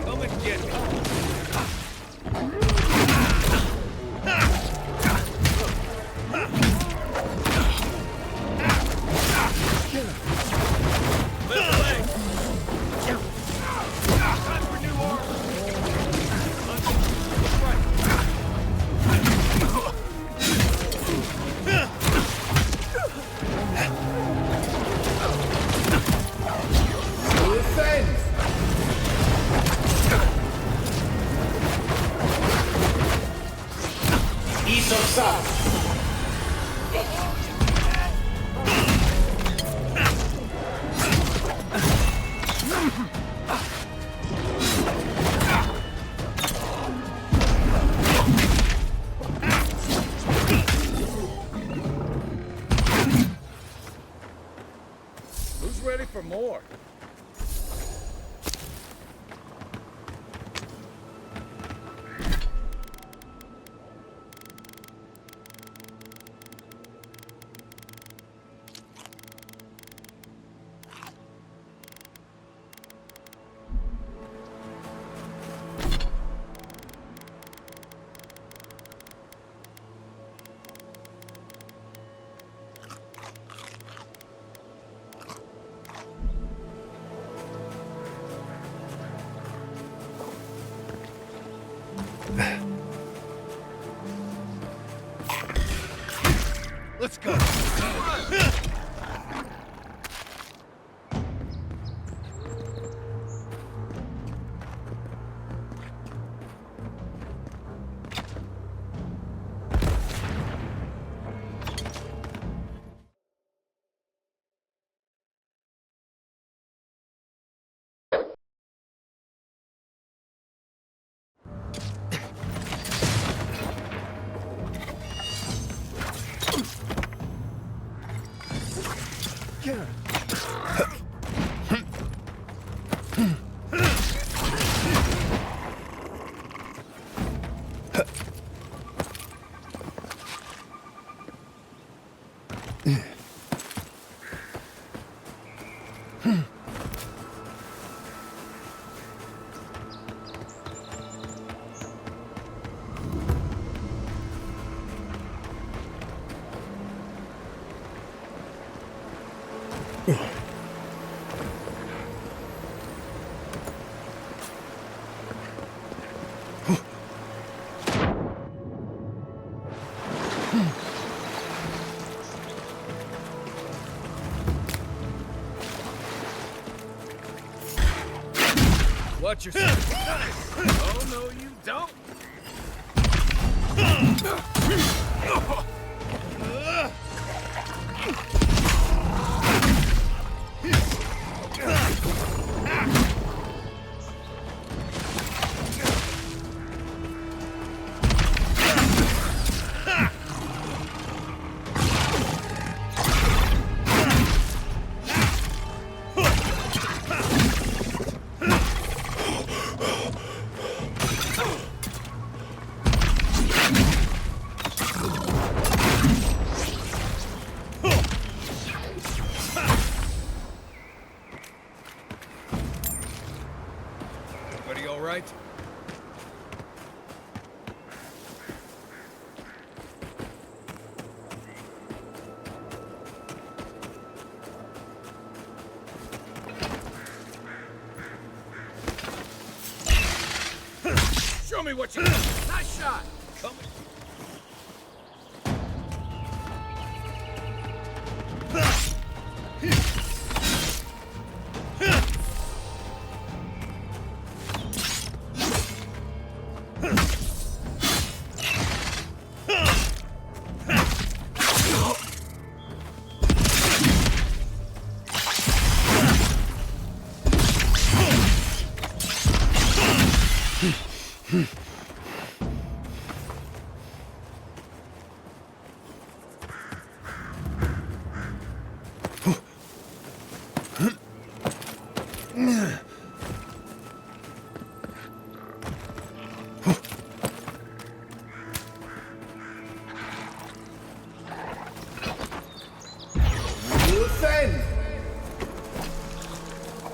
Come and get me. Who's ready for more? Let's go. Watch yourself. Oh, no, you don't. Everybody all right? Show me what you got. Nice shot. Come on.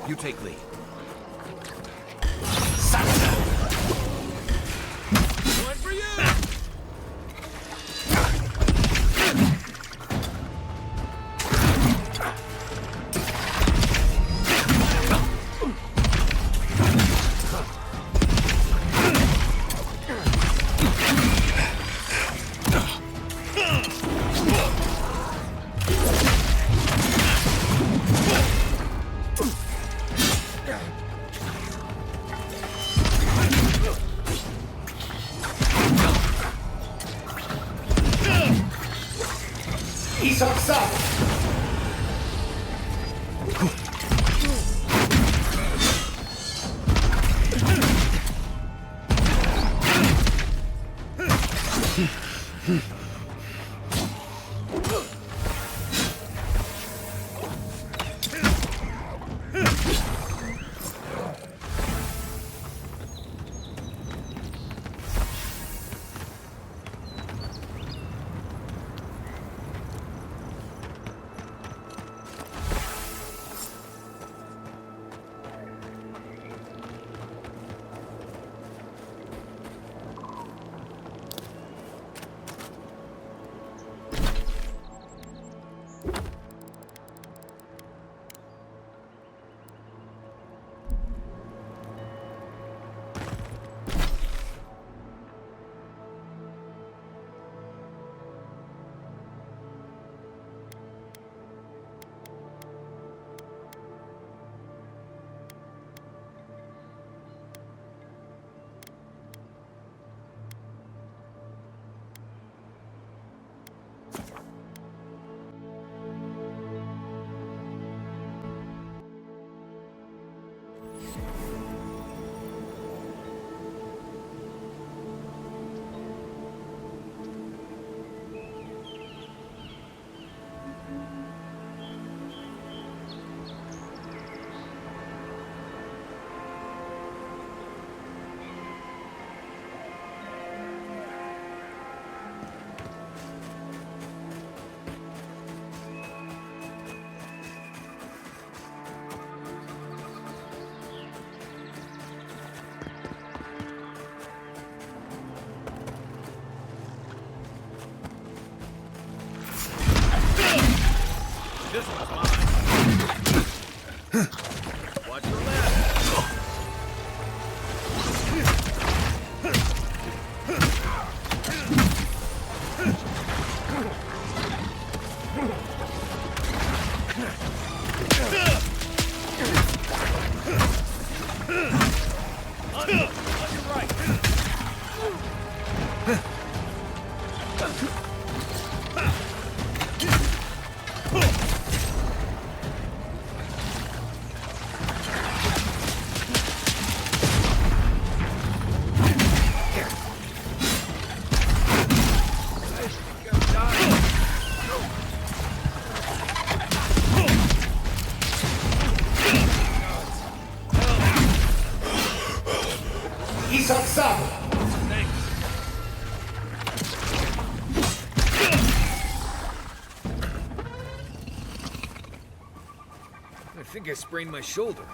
You take lead. One for you! think I sprained my shoulder.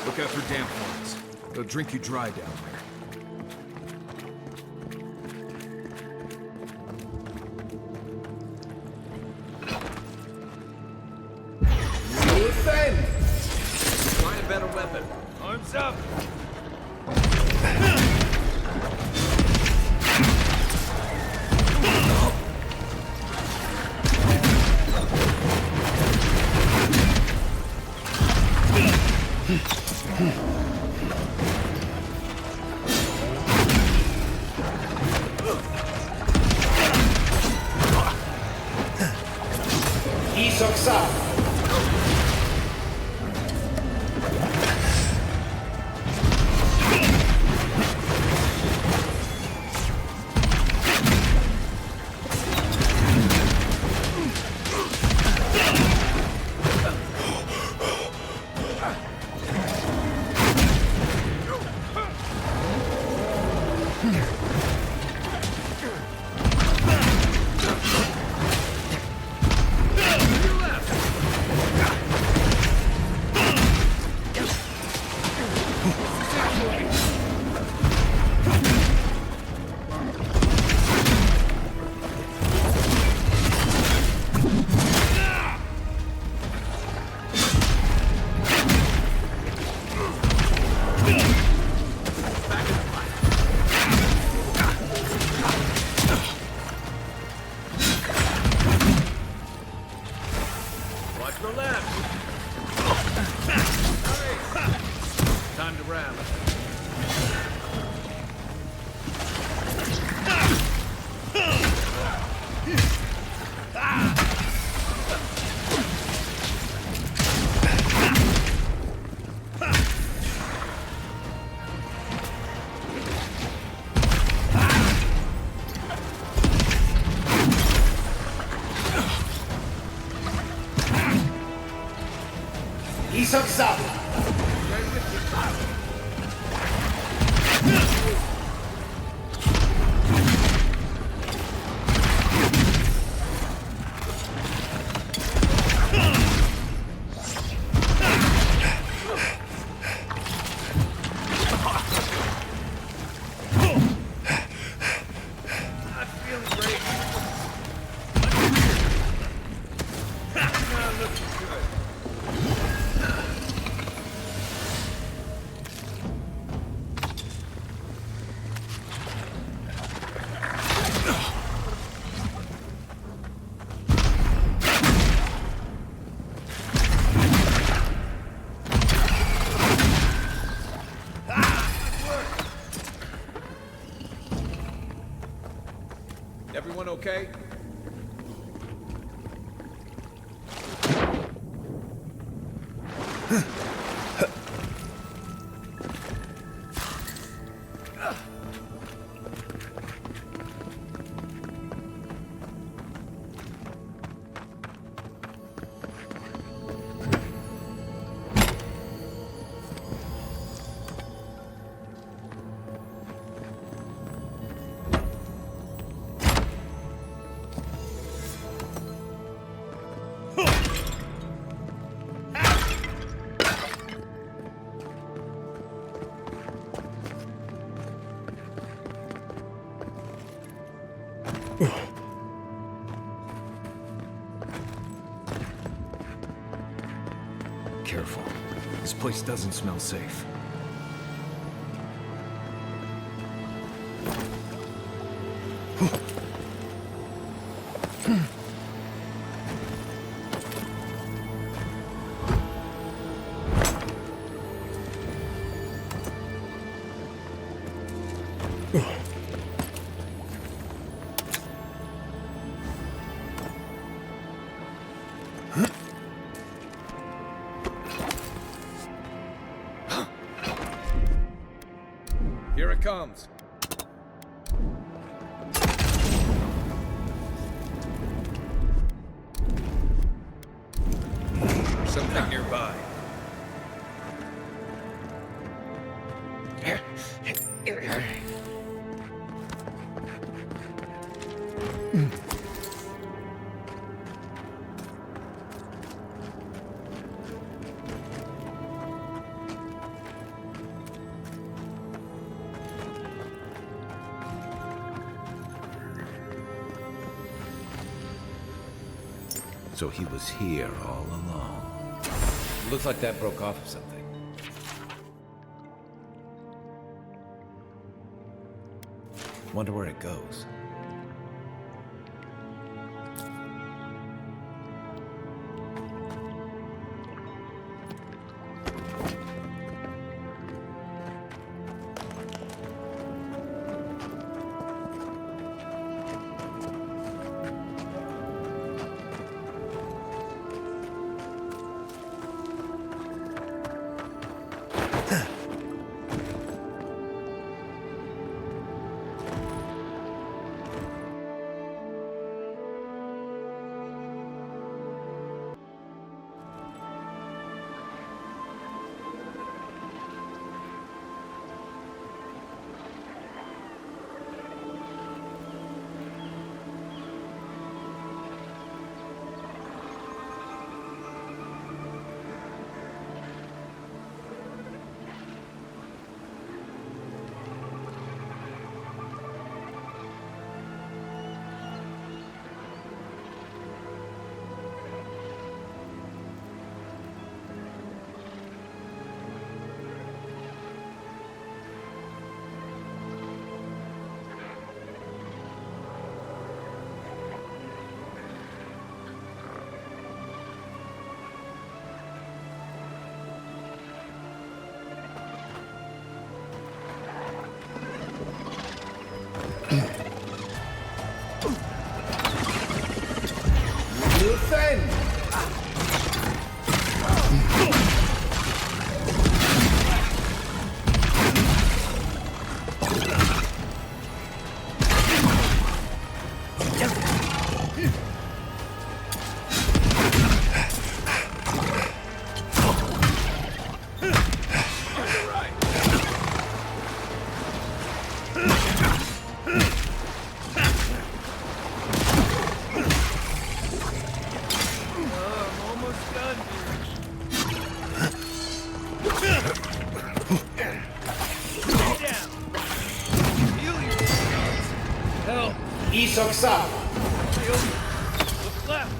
Look out for damp ones. They'll drink you dry down there. Defend! Find a better weapon. Arms up! Isang sabla! Everyone okay? Careful. This place doesn't smell safe. Here it comes. Something nearby. So he was here all along. Looks like that broke off of something. Wonder where it goes. Isok-sama. Look left.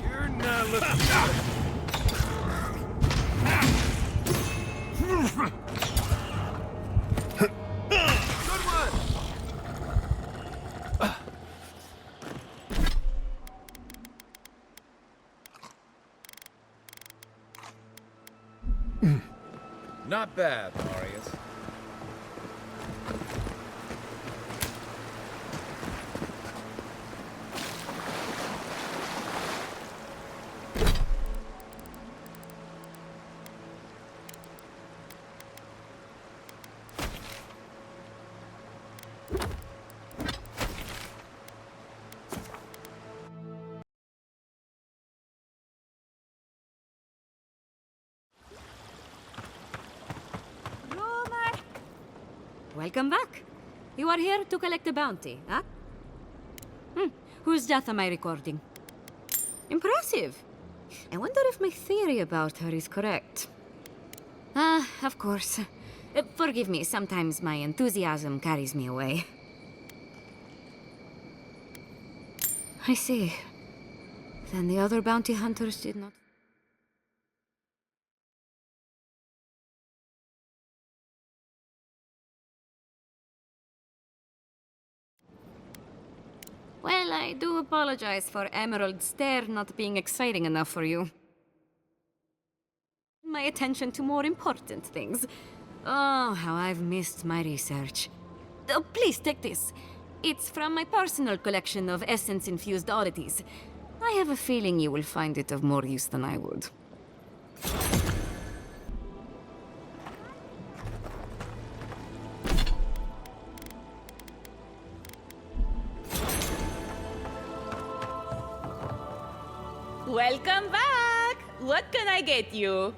You're not looking. Good one. Not bad, Marius. Welcome back. You are here to collect a bounty, huh? Whose death am I recording? Impressive. I wonder if my theory about her is correct. Ah, of course. Forgive me, sometimes my enthusiasm carries me away. I see. Then the other bounty hunters did not... Well, I do apologize for Emerald Stair not being exciting enough for you. my attention to more important things. Oh, how I've missed my research. Oh, please take this. It's from my personal collection of essence-infused oddities. I have a feeling you will find it of more use than I would. Welcome back! What can I get you?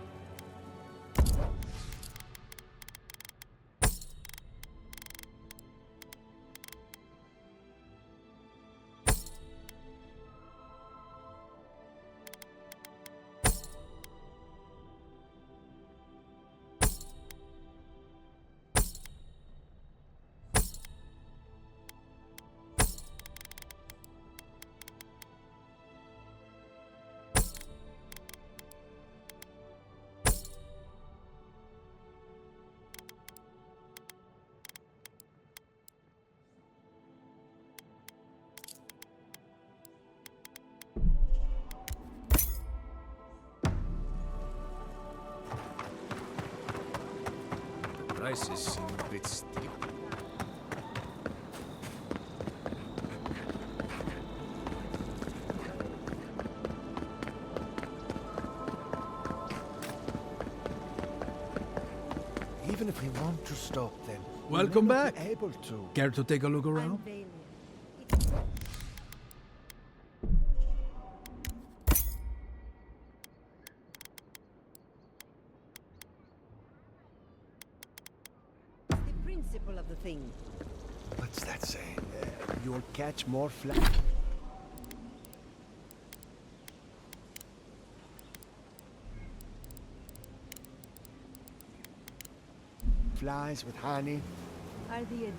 Prices seem a bit steep. Even if we want to stop them, Welcome we may not back. be able to. Care to take a look around? The principle of the thing. What's that saying? You'll catch more flies with honey. Are the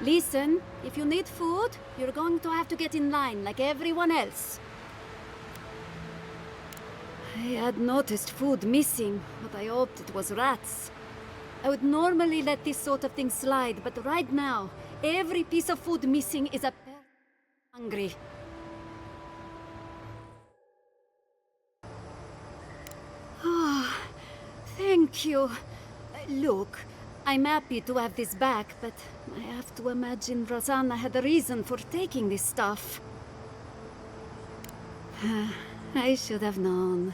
Listen, if you need food, you're going to have to get in line like everyone else. I had noticed food missing, but I hoped it was rats. I would normally let this sort of thing slide, but right now, every piece of food missing is a hungry. Ah, thank you. Look, I'm happy to have this back, but I have to imagine Rosanna had a reason for taking this stuff. I should have known.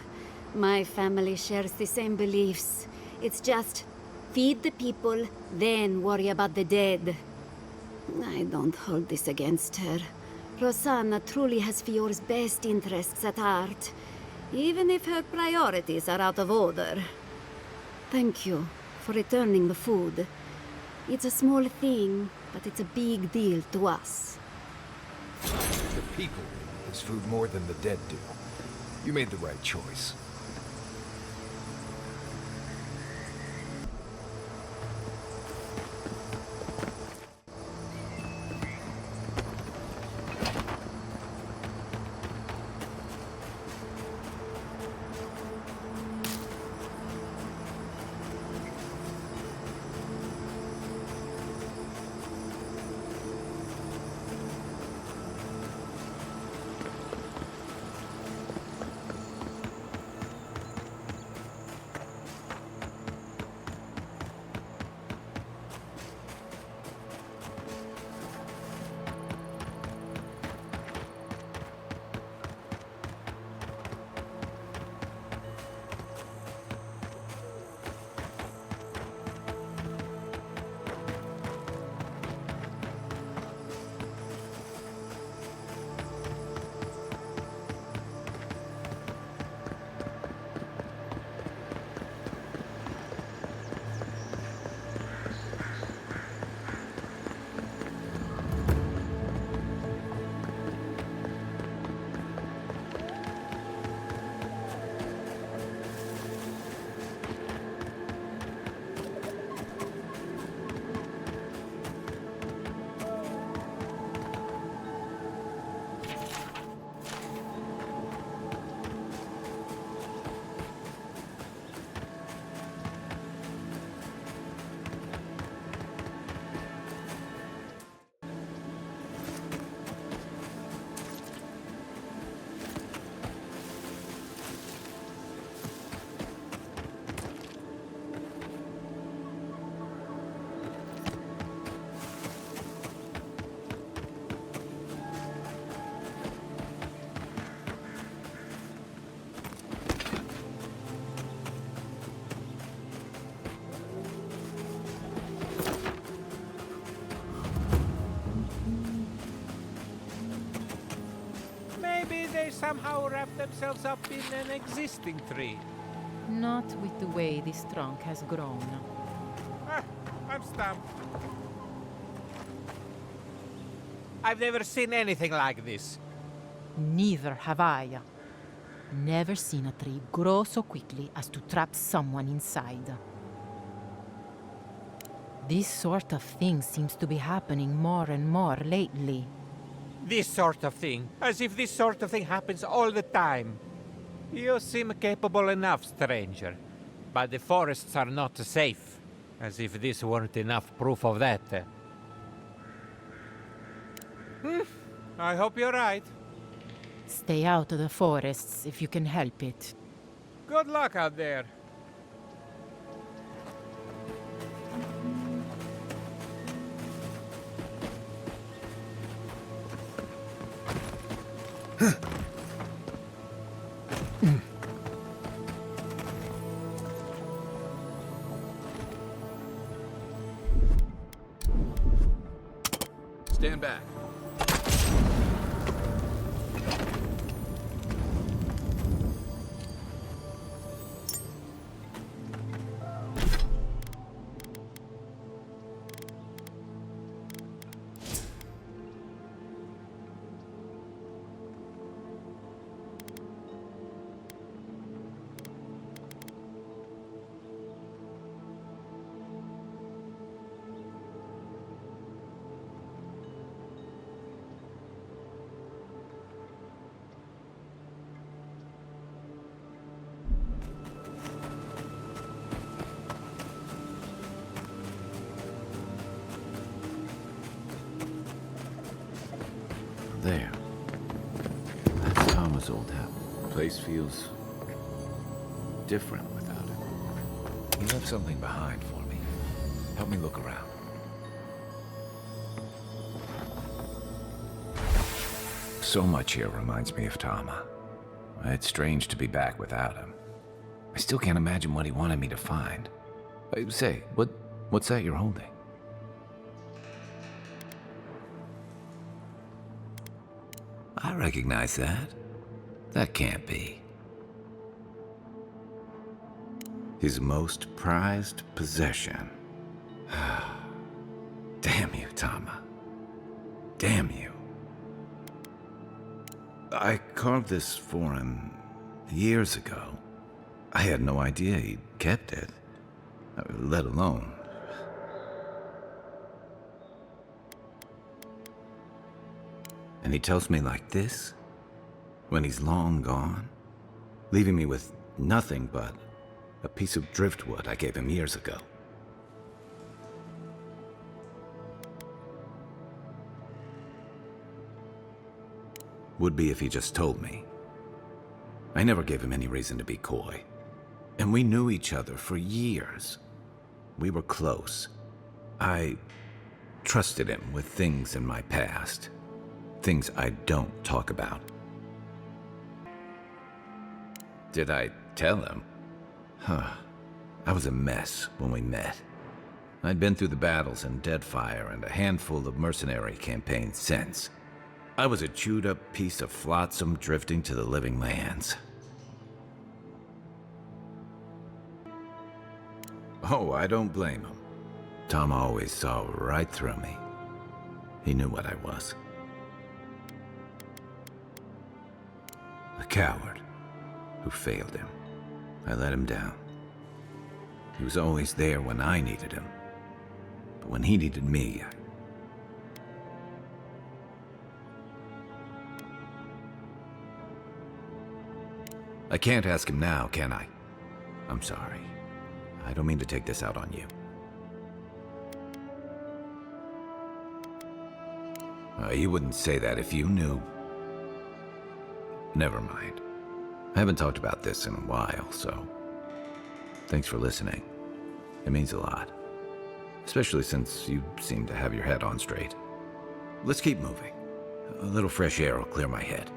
My family shares the same beliefs. It's just feed the people, then worry about the dead. I don't hold this against her. Rosanna truly has Fiore's best interests at heart, even if her priorities are out of order. Thank you for returning the food. It's a small thing, but it's a big deal to us. The people need this food more than the dead do. You made the right choice. somehow wrap themselves up in an existing tree. Not with the way this trunk has grown. Ah, I'm stumped. I've never seen anything like this. Neither have I. Never seen a tree grow so quickly as to trap someone inside. This sort of thing seems to be happening more and more lately. This sort of thing. As if this sort of thing happens all the time. You seem capable enough, stranger. But the forests are not safe. As if this weren't enough proof of that. I hope you're right. Stay out of the forests if you can help it. Good luck out there. Stand back. There. That's Tamas' old house. Place feels different without him. He left something behind for me. Help me look around. So much here reminds me of Tama. It's strange to be back without him. I still can't imagine what he wanted me to find. Say, what's that you're holding? I recognize that. That can't be. His most prized possession. Damn you, Tama. Damn you. I carved this for him years ago. I had no idea he'd kept it, let alone. And he tells me like this, when he's long gone, leaving me with nothing but a piece of driftwood I gave him years ago. Would be if he just told me. I never gave him any reason to be coy. And we knew each other for years. We were close. I trusted him with things in my past. Things I don't talk about. Did I tell him? I was a mess when we met. I'd been through the battles in Deadfire and a handful of mercenary campaigns since. I was a chewed-up piece of flotsam drifting to the living lands. Oh, I don't blame him. Tom always saw right through me. He knew what I was. A coward who failed him. I let him down. He was always there when I needed him. But when he needed me, I can't ask him now, can I? I'm sorry. I don't mean to take this out on you. You wouldn't say that if you knew. Never mind. I haven't talked about this in a while, so thanks for listening. It means a lot. Especially since you seem to have your head on straight. Let's keep moving. A little fresh air will clear my head.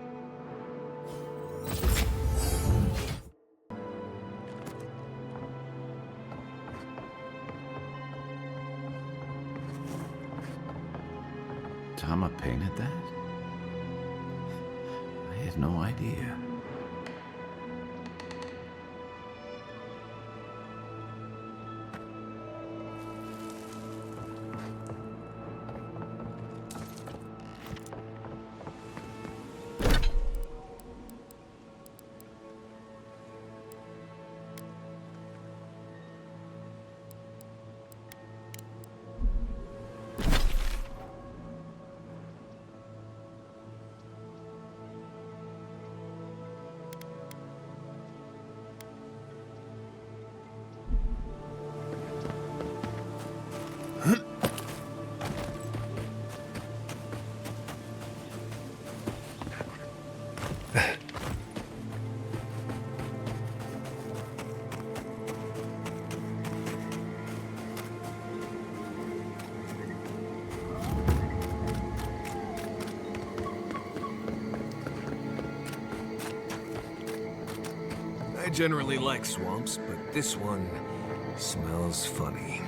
Tama painted that? I had has no idea. I generally like swamps, but this one smells funny.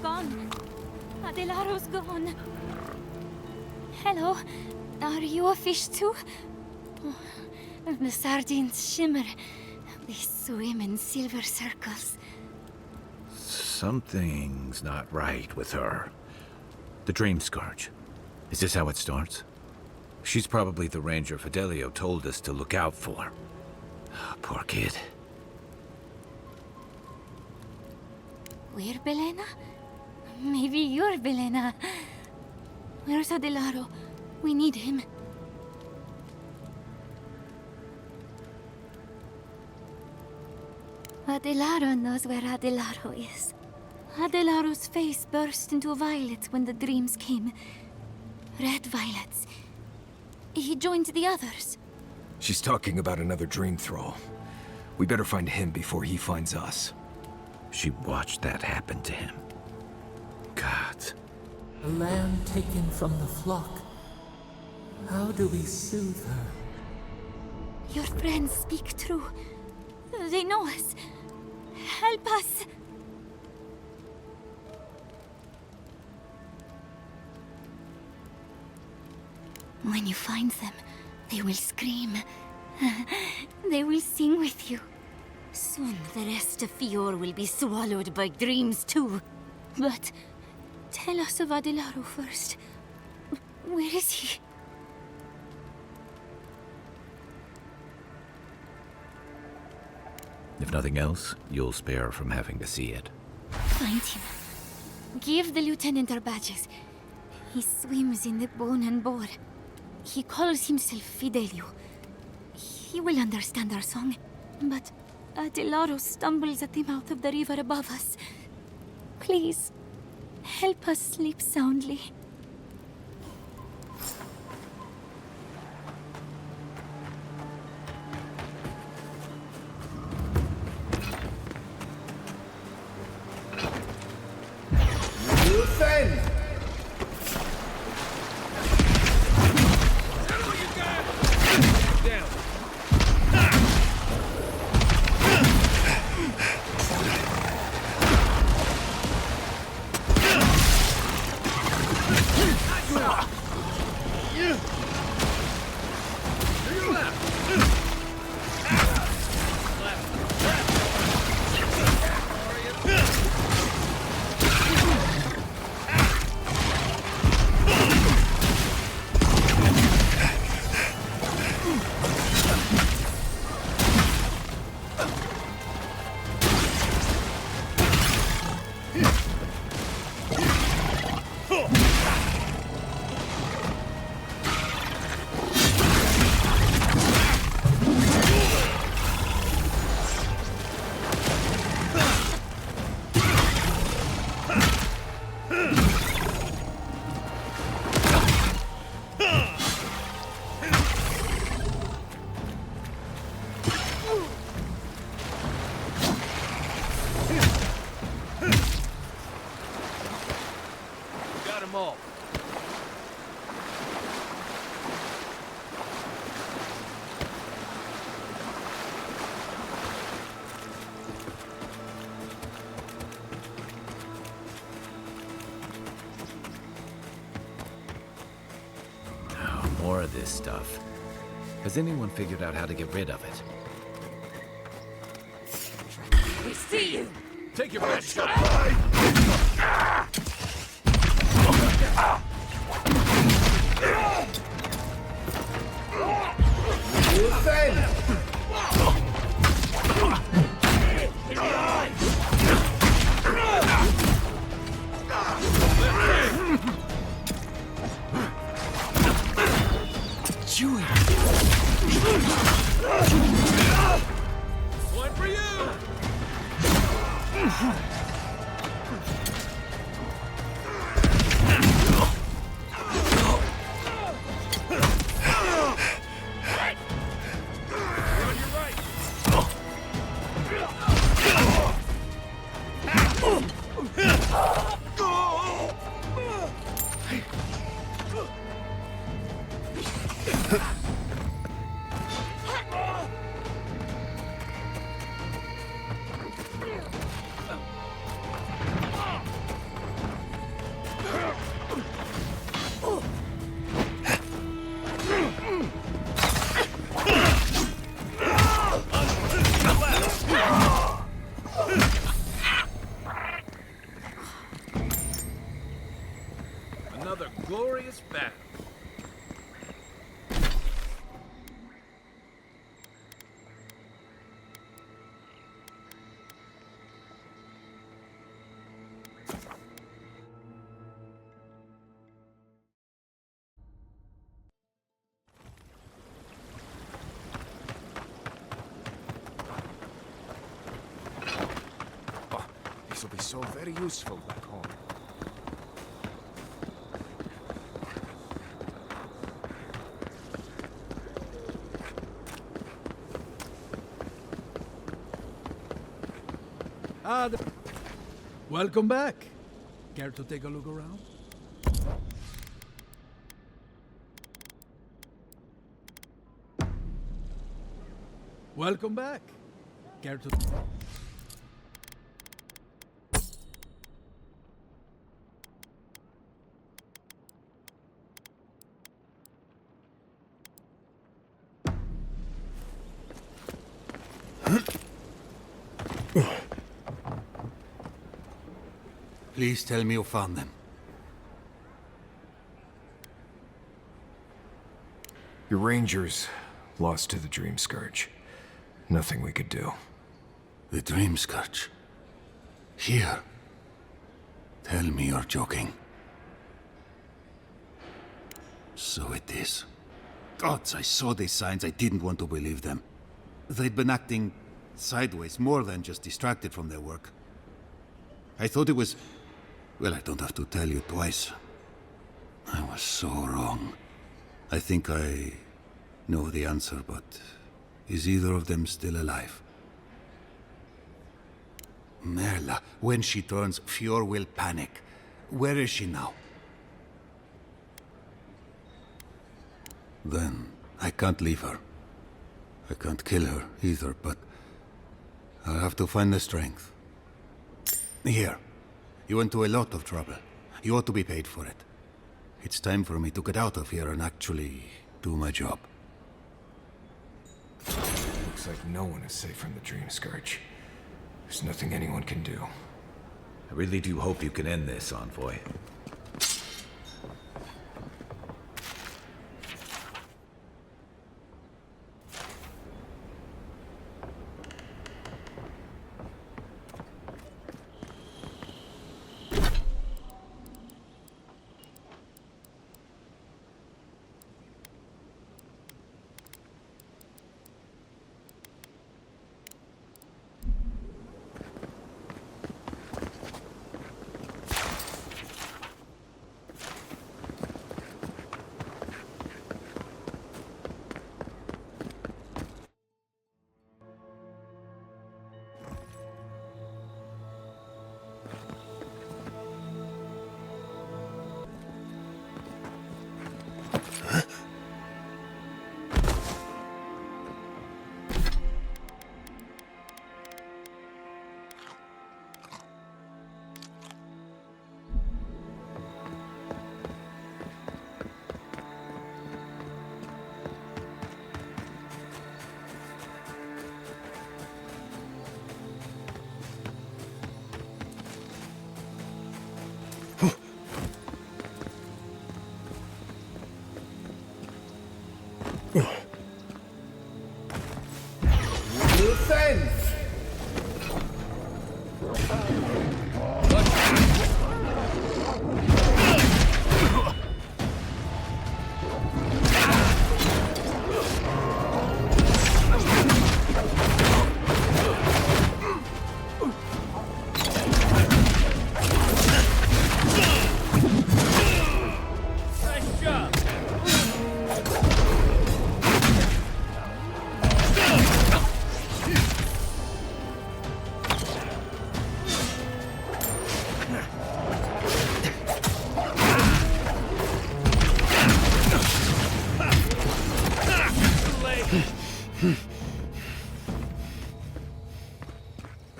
Gone. Adelaro's gone. Hello. Are you a fish too? Oh, the sardines shimmer. They swim in silver circles. Something's not right with her. The Dreamscourge. Is this how it starts? She's probably the ranger Fidelio told us to look out for. Poor kid. We're Belena? Maybe you're Belena. Where's Adelaro? We need him. Adelaro knows where Adelaro is. Adelaro's face burst into violet when the dreams came. Red violets. He joined the others. She's talking about another dream thrall. We better find him before he finds us. She watched that happen to him. God. A lamb taken from the flock. How do we soothe her? Your friends speak true. They know us. Help us! When you find them, they will scream. They will sing with you. Soon the rest of Fior will be swallowed by dreams too. But tell us of Adelaro first. Where is he? If nothing else, you'll spare her from having to see it. Find him. Give the lieutenant our badges. He swims in the bone and boar. He calls himself Fidelio. He will understand our song. But Adelaro stumbles at the mouth of the river above us. Please, help us sleep soundly. Luthen! Got 'em all. More of this stuff. Has anyone figured out how to get rid of it? We see you! Take your best shot. One for you! Another glorious battle. This will be so very useful back home. Welcome back. Care to take a look around? Welcome back. Care to... Please tell me you found them. Your rangers lost to the Dreamscourge. Nothing we could do. The Dreamscourge? Here? Tell me you're joking. So it is. Gods, I saw these signs. I didn't want to believe them. They'd been acting sideways, more than just distracted from their work. I thought it was... Well, I don't have to tell you twice. I was so wrong. I think I know the answer, but is either of them still alive? Merla, when she turns, Fjord will panic. Where is she now? Then I can't leave her. I can't kill her either, but I'll have to find the strength. Here. You went to a lot of trouble. You ought to be paid for it. It's time for me to get out of here and actually do my job. Looks like no one is safe from the Dreamscourge. There's nothing anyone can do. I really do hope you can end this, Envoy. send!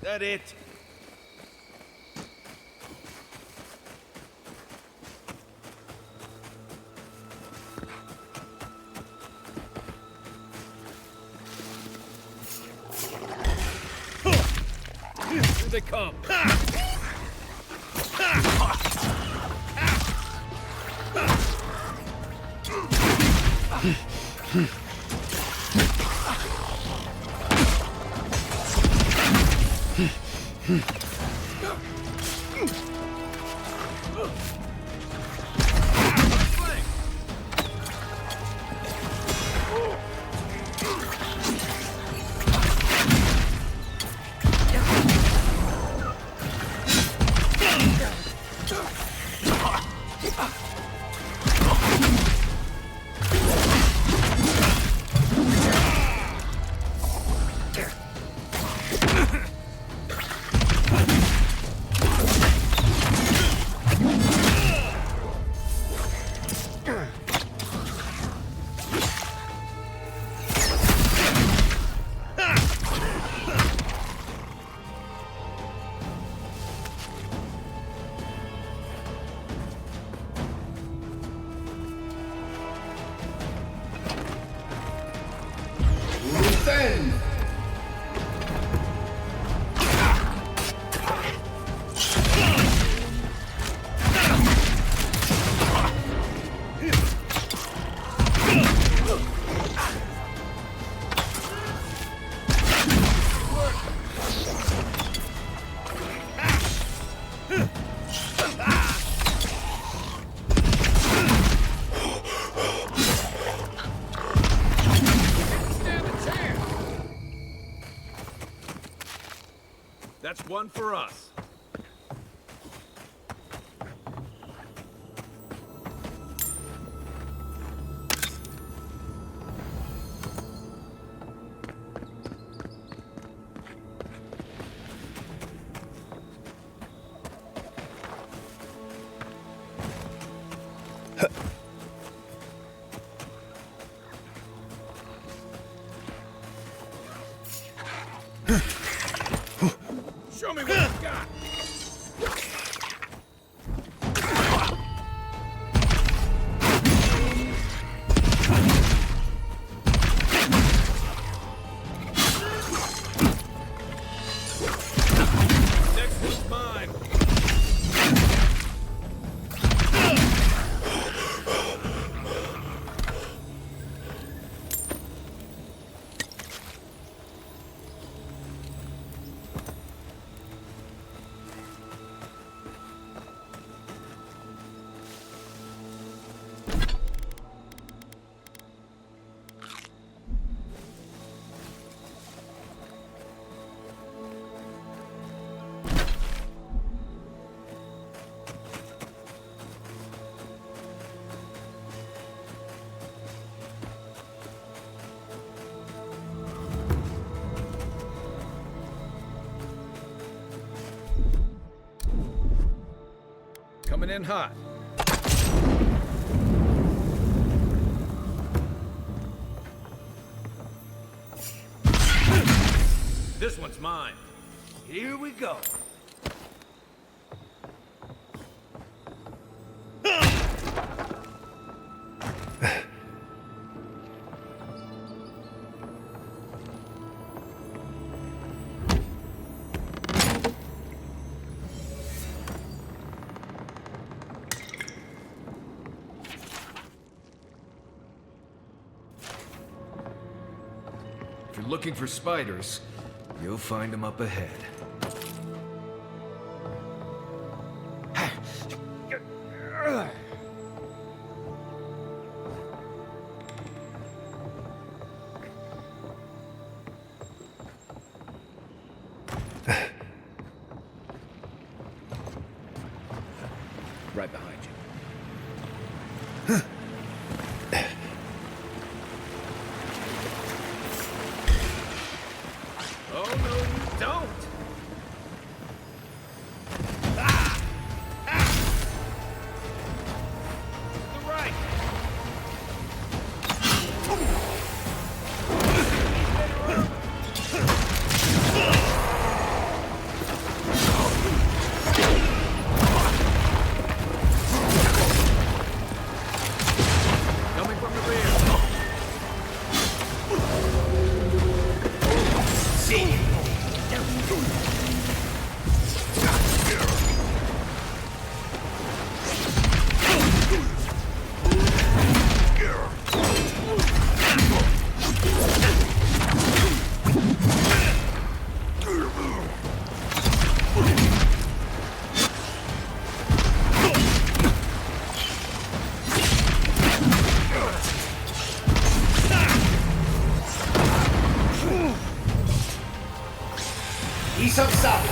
That it? Here they come. Send! That's one for us. Show me what you got! Next one's mine! Coming in hot. This one's mine. Here we go. If you're looking for spiders, You'll find him up ahead. Right behind you. Oh, no, you don't! To the right! Coming from the rear. See. He's upside.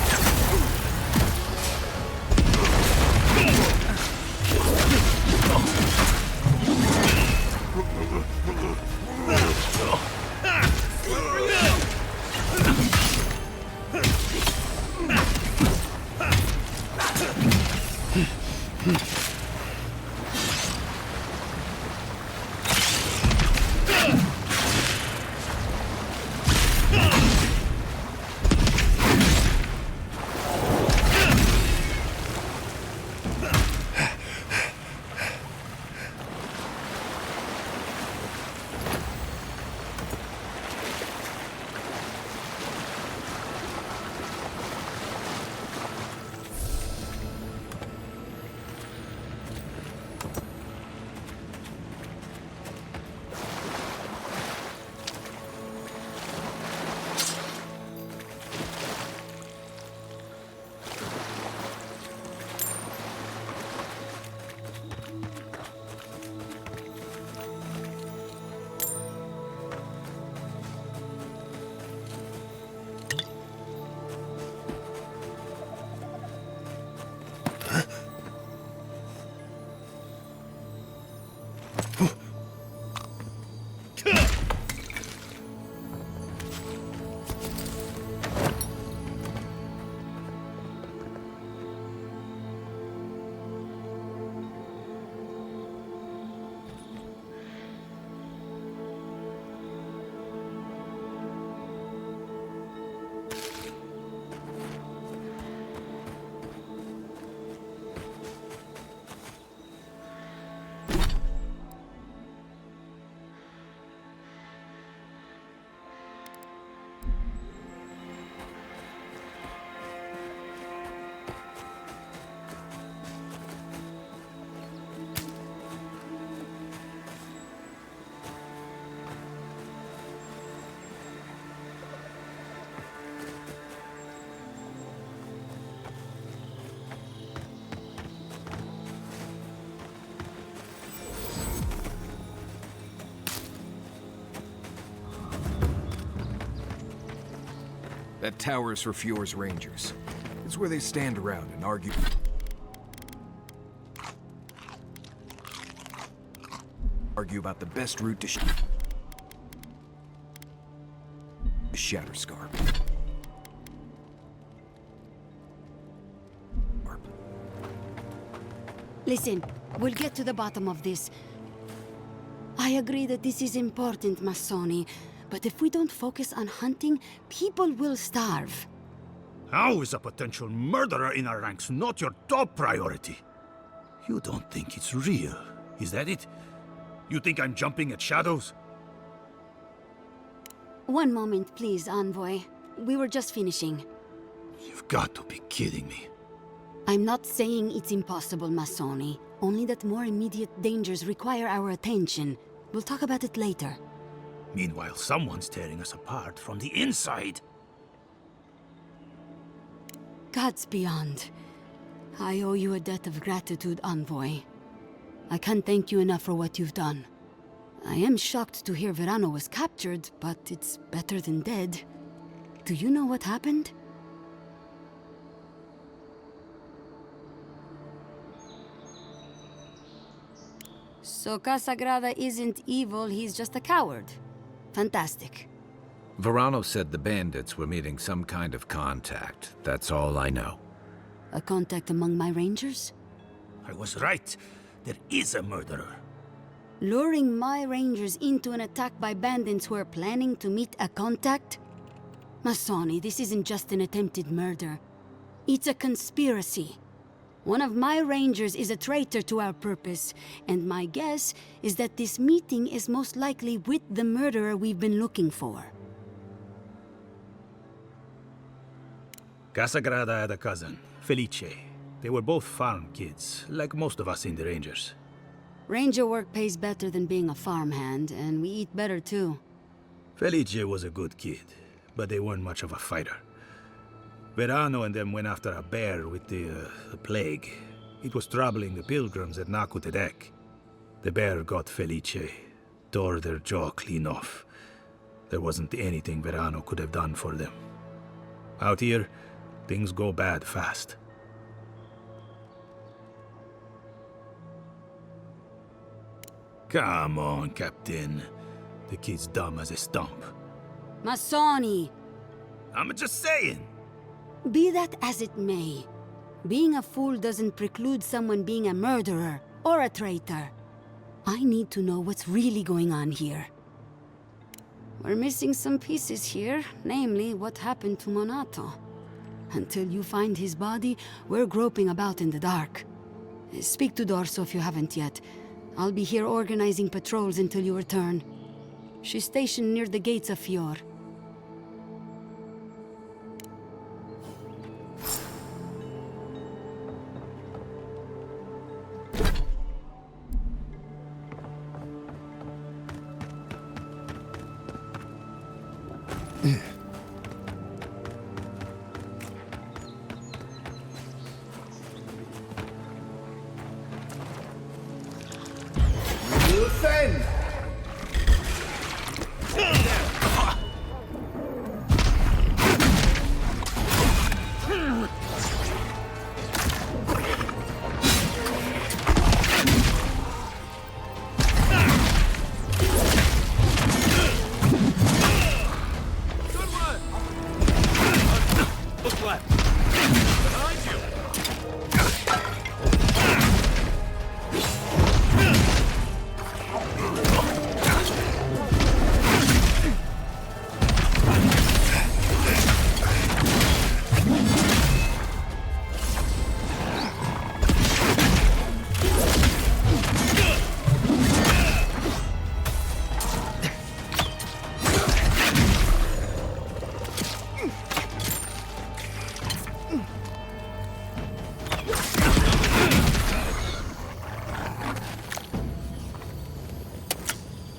That tower's for Fjord's Rangers. It's where they stand around and argue about the best route to Shatterscarp. Listen, we'll get to the bottom of this. I agree that this is important, Massoni, but if we don't focus on hunting, people will starve. How is a potential murderer in our ranks not your top priority? You don't think it's real, is that it? You think I'm jumping at shadows? One moment, please, Envoy. We were just finishing. You've got to be kidding me. I'm not saying it's impossible, Massoni. Only that more immediate dangers require our attention. We'll talk about it later. Meanwhile, someone's tearing us apart from the inside. Gods beyond. I owe you a debt of gratitude, Envoy. I can't thank you enough for what you've done. I am shocked to hear Verano was captured, but it's better than dead. Do you know what happened? So Casagrada isn't evil, he's just a coward. Fantastic. Verano said the bandits were meeting some kind of contact. That's all I know. A contact among my rangers? I was right. There is a murderer. Luring my rangers into an attack by bandits who are planning to meet a contact? Masoni, this isn't just an attempted murder. It's a conspiracy. One of my rangers is a traitor to our purpose, and my guess is that this meeting is most likely with the murderer we've been looking for. Casagrada had a cousin, Felice. They were both farm kids, like most of us in the Rangers. Ranger work pays better than being a farmhand, and we eat better too. Felice was a good kid, but they weren't much of a fighter. Verano and them went after a bear with the plague. It was troubling the pilgrims at Nakutedek. The bear got Felice, tore their jaw clean off. There wasn't anything Verano could have done for them. Out here, things go bad fast. Come on, Captain. The kid's dumb as a stump. Masoni! I'm just saying. Be that as it may, being a fool doesn't preclude someone being a murderer or a traitor. I need to know what's really going on here. We're missing some pieces here, namely what happened to Monato. Until you find his body, we're groping about in the dark. Speak to Dorso if you haven't yet. I'll be here organizing patrols until you return. She's stationed near the gates of Fior.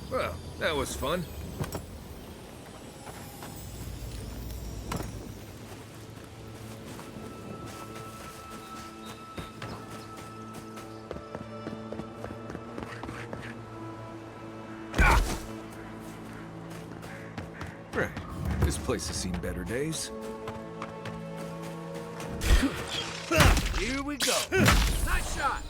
Well, that was fun. Right. This place has seen better days. Here we go. Nice shot.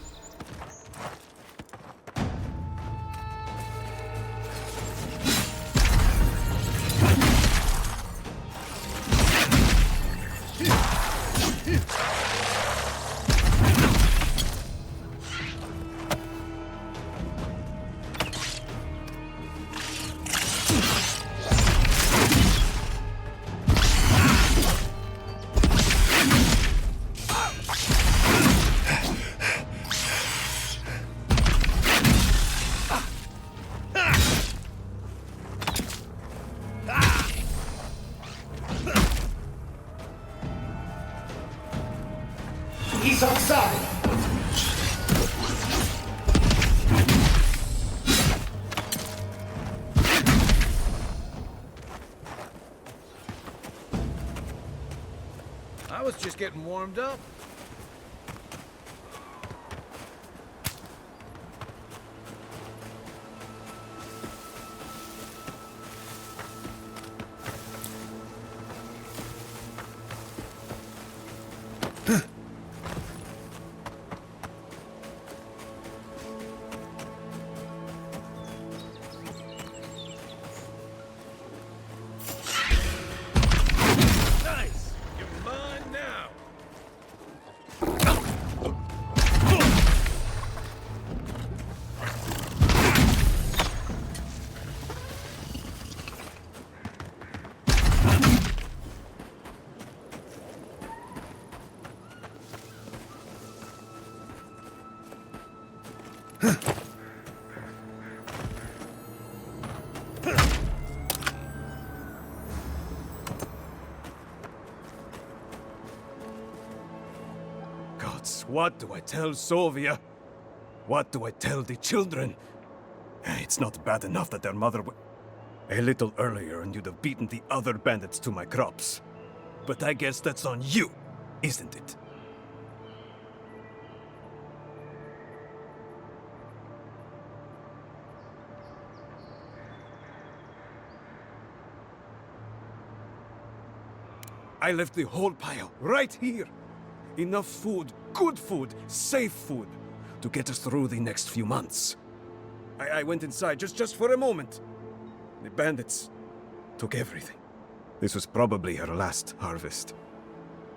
He's outside! I was just getting warmed up. Nice! You're mine now! Gods, what do I tell Sovia? What do I tell the children? It's not bad enough that their mother a little earlier and you'd have beaten the other bandits to my crops. But I guess that's on you, isn't it? I left the whole pile right here. Enough food, good food, safe food, to get us through the next few months. I went inside just for a moment. The bandits took everything. This was probably her last harvest.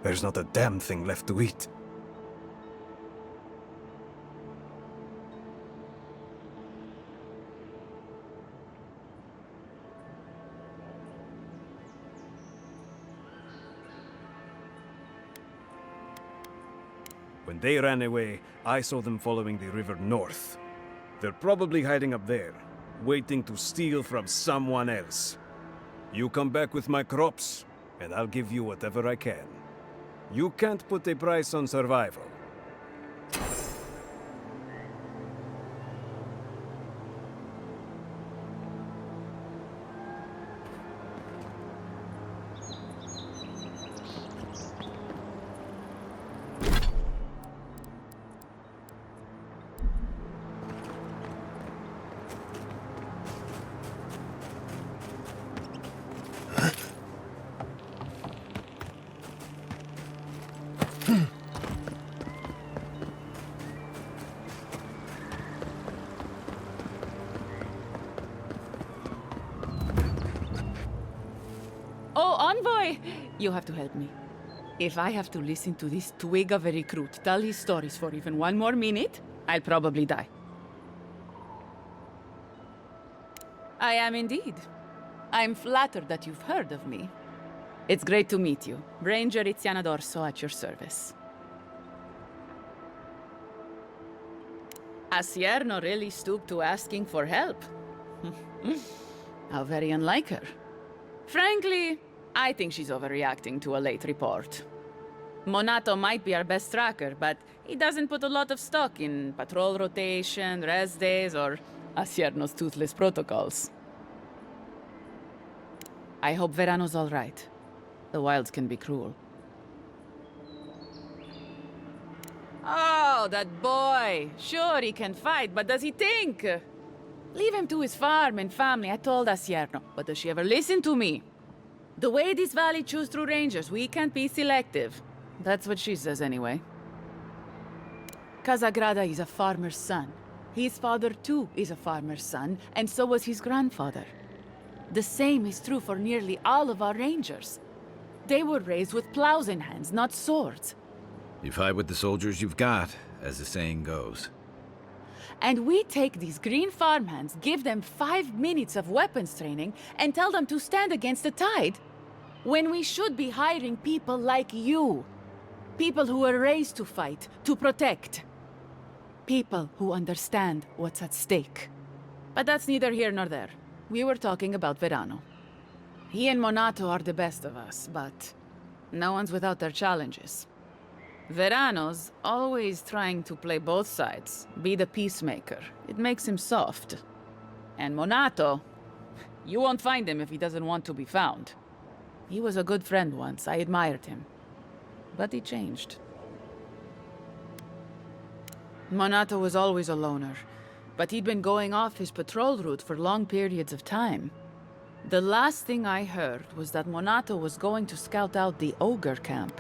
There's not a damn thing left to eat. When they ran away, I saw them following the river north. They're probably hiding up there, waiting to steal from someone else. You come back with my crops, and I'll give you whatever I can. You can't put a price on survival. Oh, Envoy! You have to help me. If I have to listen to this twig of a recruit tell his stories for even one more minute, I'll probably die. I am indeed. I'm flattered that you've heard of me. It's great to meet you. Ranger Iziana Dorso at your service. Asierno really stooped to asking for help. How very unlike her. Frankly, I think she's overreacting to a late report. Monato might be our best tracker, but he doesn't put a lot of stock in patrol rotation, rest days, or Asierno's toothless protocols. I hope Verano's all right. The wilds can be cruel. Oh, that boy! Sure, he can fight, but does he think? Leave him to his farm and family, I told Asierno. But does she ever listen to me? The way this valley chews through rangers, we can't be selective. That's what she says anyway. Casagrada is a farmer's son. His father too is a farmer's son, and so was his grandfather. The same is true for nearly all of our rangers. They were raised with plows in hands, not swords. You fight with the soldiers you've got, as the saying goes. And we take these green farmhands, give them 5 minutes of weapons training, and tell them to stand against the tide, when we should be hiring people like you. People who were raised to fight, to protect. People who understand what's at stake. But that's neither here nor there. We were talking about Verano. He and Monato are the best of us, but no one's without their challenges. Verano's always trying to play both sides, be the peacemaker. It makes him soft. And Monato, you won't find him if he doesn't want to be found. He was a good friend once, I admired him. but he changed. Monato was always a loner, but he'd been going off his patrol route for long periods of time. The last thing I heard was that Monato was going to scout out the ogre camp.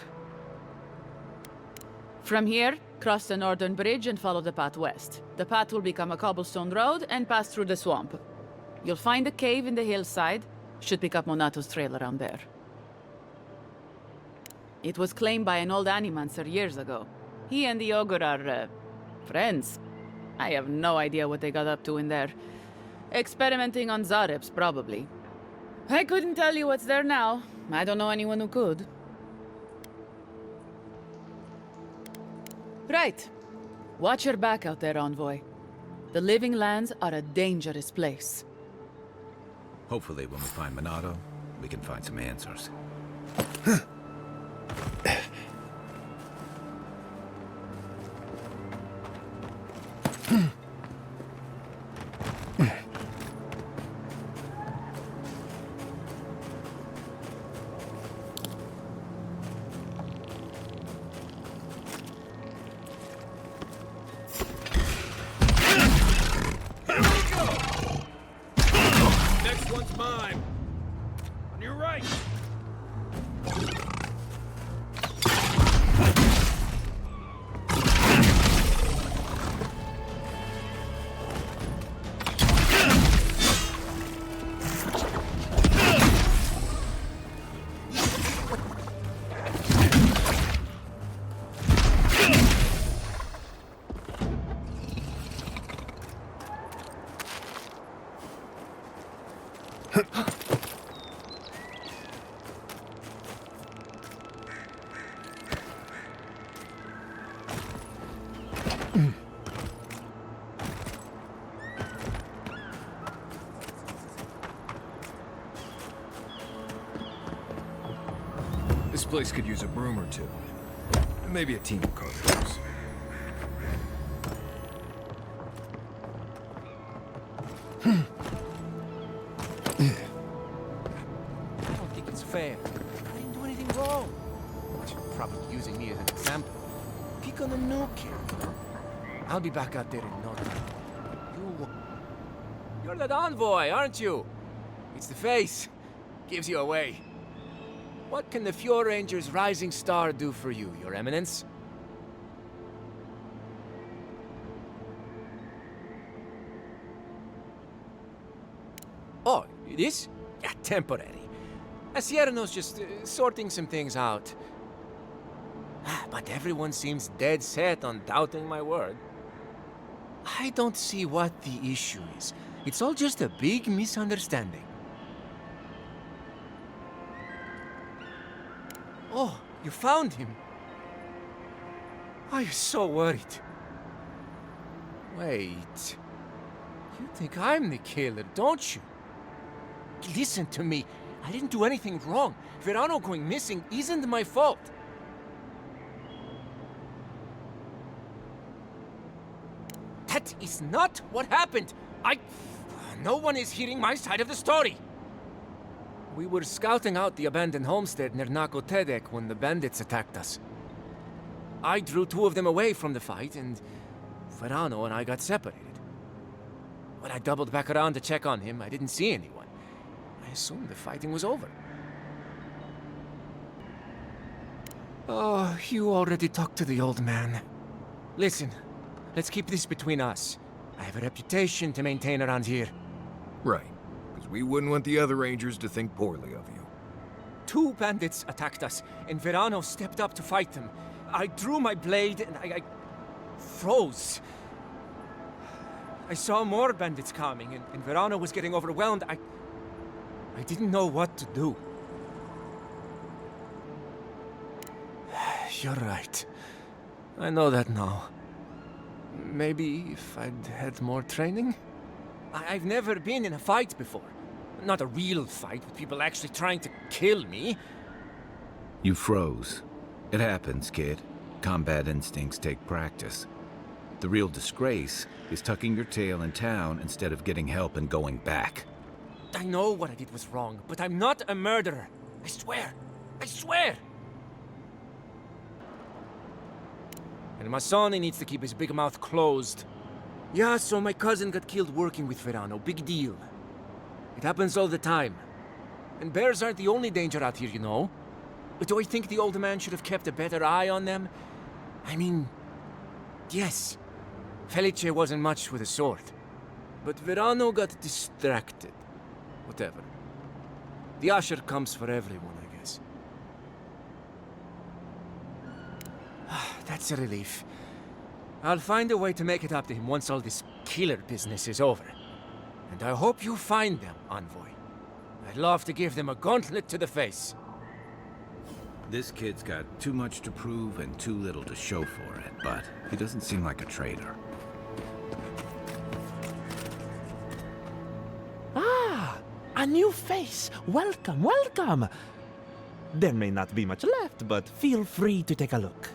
From here, cross the northern bridge and follow the path west. The path will become a cobblestone road and pass through the swamp. You'll find a cave in the hillside. Should pick up Monato's trail around there. It was claimed by an old animancer years ago. He and the ogre are, friends. I have no idea what they got up to in there. Experimenting on Zareps, probably. I couldn't tell you what's there now. I don't know anyone who could. Right. Watch your back out there, Envoy. The Living Lands are a dangerous place. Hopefully when we find Monato, we can find some answers. Next one's mine. On your right. This place could use a broom or two. Maybe a team of carpenters. I don't think it's fair. I didn't do anything wrong. But you're probably using me as an example. Pick on a new kid, you know? I'll be back out there in no time. You're that envoy, aren't you? It's the face. Gives you away. What can the Fjord Ranger's rising star do for you, Your Eminence? Oh, it is? Yeah, temporary. Asierno's just sorting some things out. But everyone seems dead set on doubting my word. I don't see what the issue is. It's all just a big misunderstanding. Oh, you found him. I was so worried. Wait. You think I'm the killer, don't you? Listen to me. I didn't do anything wrong. Verano going missing isn't my fault. That is not what happened. No one is hearing my side of the story. We were scouting out the abandoned homestead near Nakotedek when the bandits attacked us. I drew two of them away from the fight, and Verano and I got separated. When I doubled back around to check on him, I didn't see anyone. I assumed the fighting was over. Oh, you already talked to the old man. Listen, let's keep this between us. I have a reputation to maintain around here. Right. Because we wouldn't want the other Rangers to think poorly of you. Two bandits attacked us, and Verano stepped up to fight them. I drew my blade, and I froze. I saw more bandits coming, and Verano was getting overwhelmed. I didn't know what to do. You're right. I know that now. Maybe if I'd had more training? I've never been in a fight before. Not a real fight with people actually trying to kill me. You froze. It happens, kid. Combat instincts take practice. The real disgrace is tucking your tail in town instead of getting help and going back. I know what I did was wrong, but I'm not a murderer. I swear. I swear! And Masoni needs to keep his big mouth closed. Yeah, so my cousin got killed working with Verano. Big deal. It happens all the time. And bears aren't the only danger out here, you know. But do I think the old man should have kept a better eye on them? I mean, yes. Felice wasn't much with a sword. But Verano got distracted. Whatever. The usher comes for everyone, I guess. That's a relief. I'll find a way to make it up to him once all this killer business is over. And I hope you find them, Envoy. I'd love to give them a gauntlet to the face. This kid's got too much to prove and too little to show for it, but he doesn't seem like a traitor. Ah, a new face. Welcome, welcome. There may not be much left, but feel free to take a look.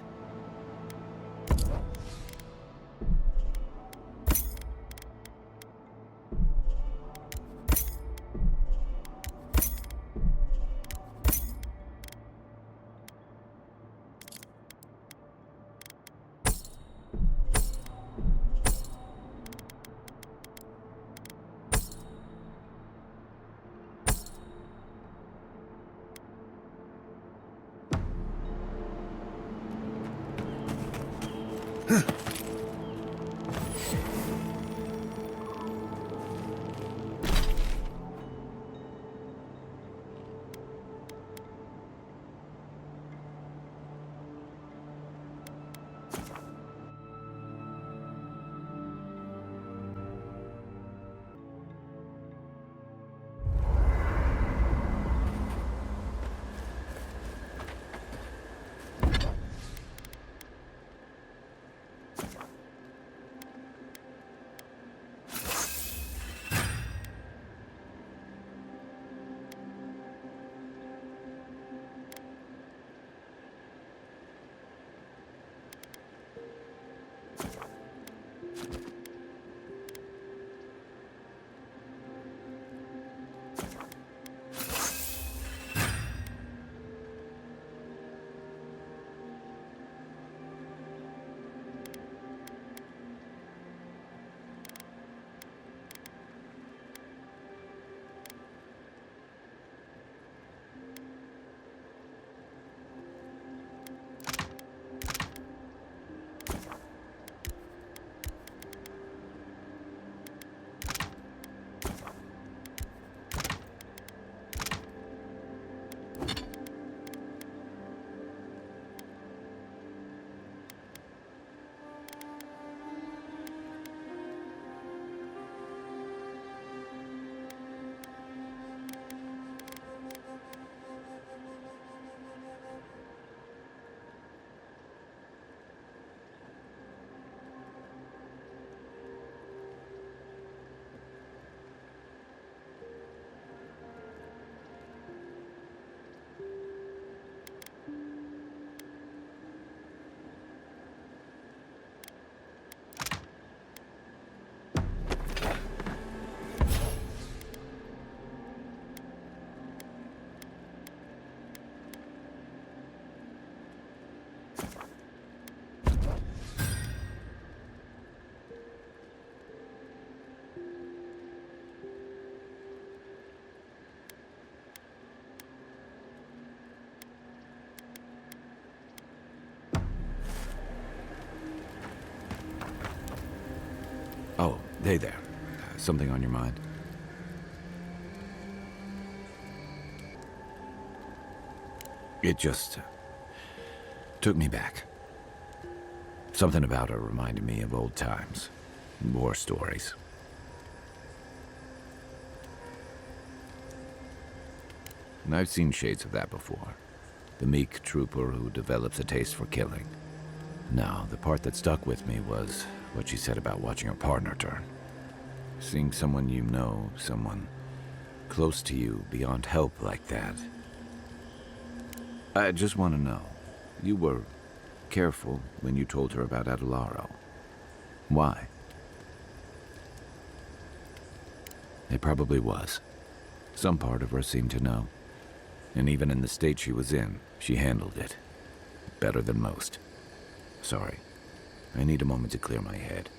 Oh, hey there. Something on your mind? It just took me back. Something about her reminded me of old times, war stories. And I've seen shades of that before. The meek trooper who develops a taste for killing. Now, the part that stuck with me was what she said about watching her partner turn. Seeing someone you know, someone close to you, beyond help like that. I just want to know, you were careful when you told her about Adelaro. Why? It probably was. Some part of her seemed to know. And even in the state she was in, she handled it better than most. Sorry. I need a moment to clear my head.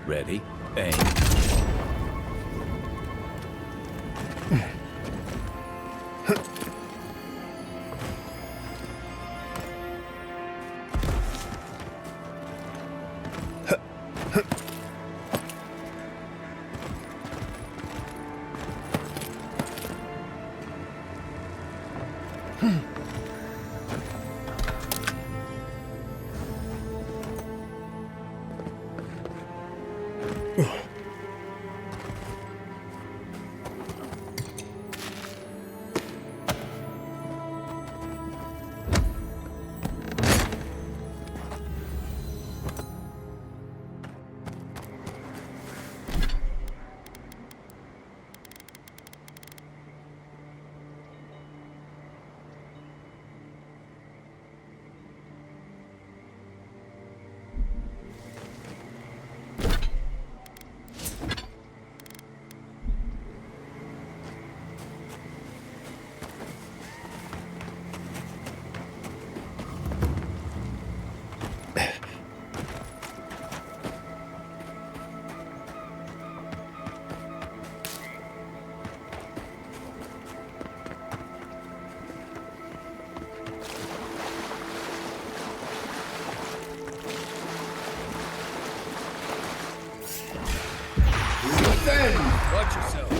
Ready? Aim. Watch yourself.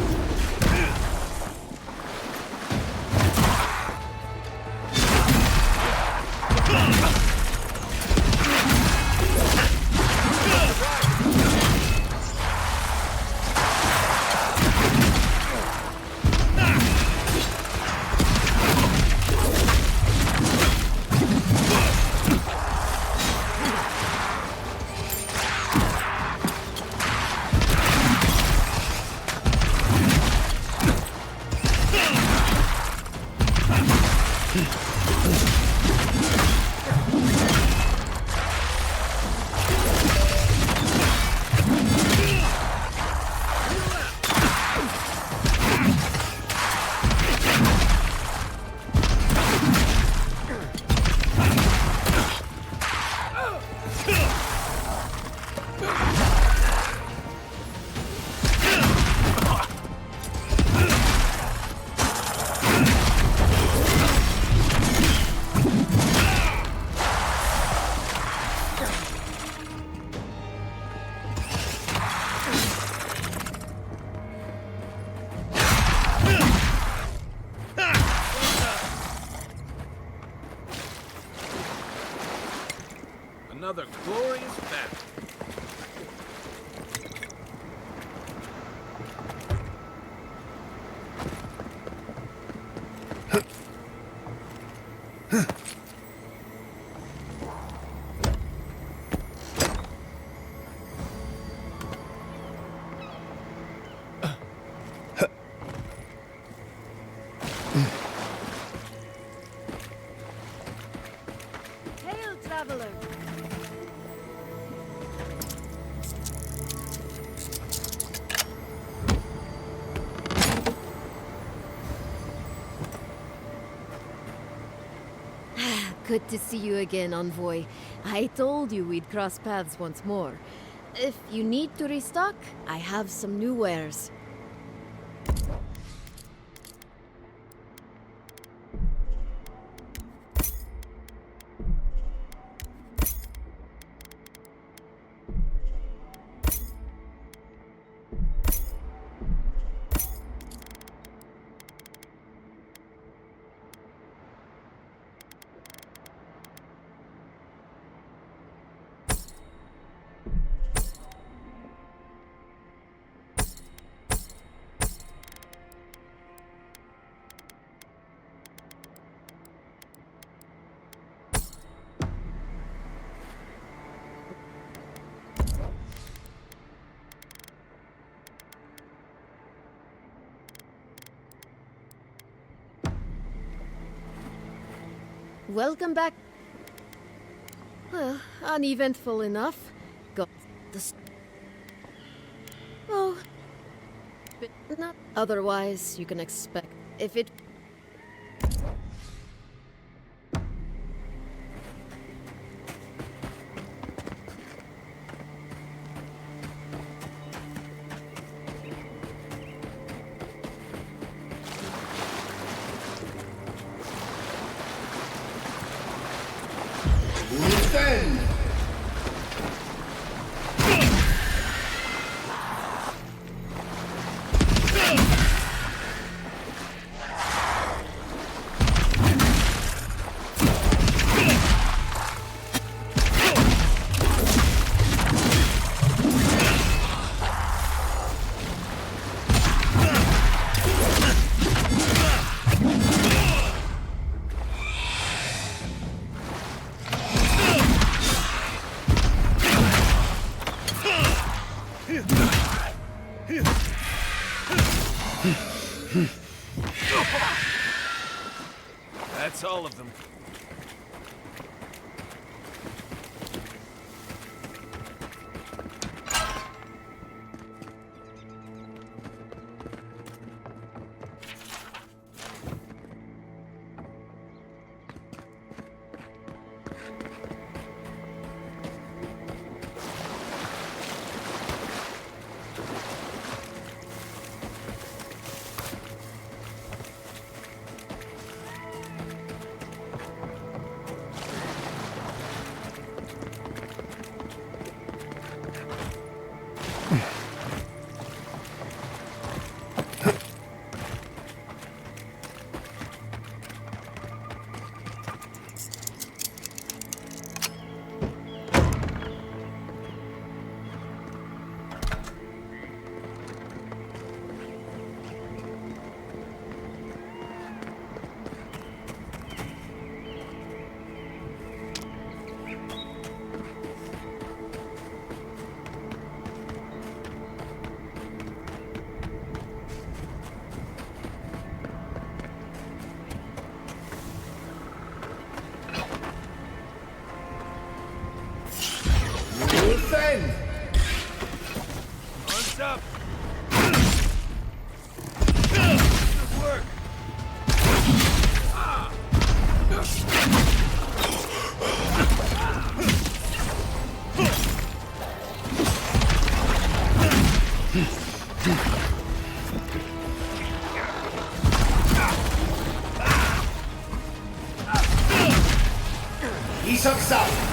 Another glorious battle. traveler. Good to see you again, Envoy. I told you we'd cross paths once more. If you need to restock, I have some new wares. Welcome back. Well, uneventful enough. Got the... Oh. But not otherwise, you can expect. If it... That's all of them. Defend! Arms up! Good work! East of south!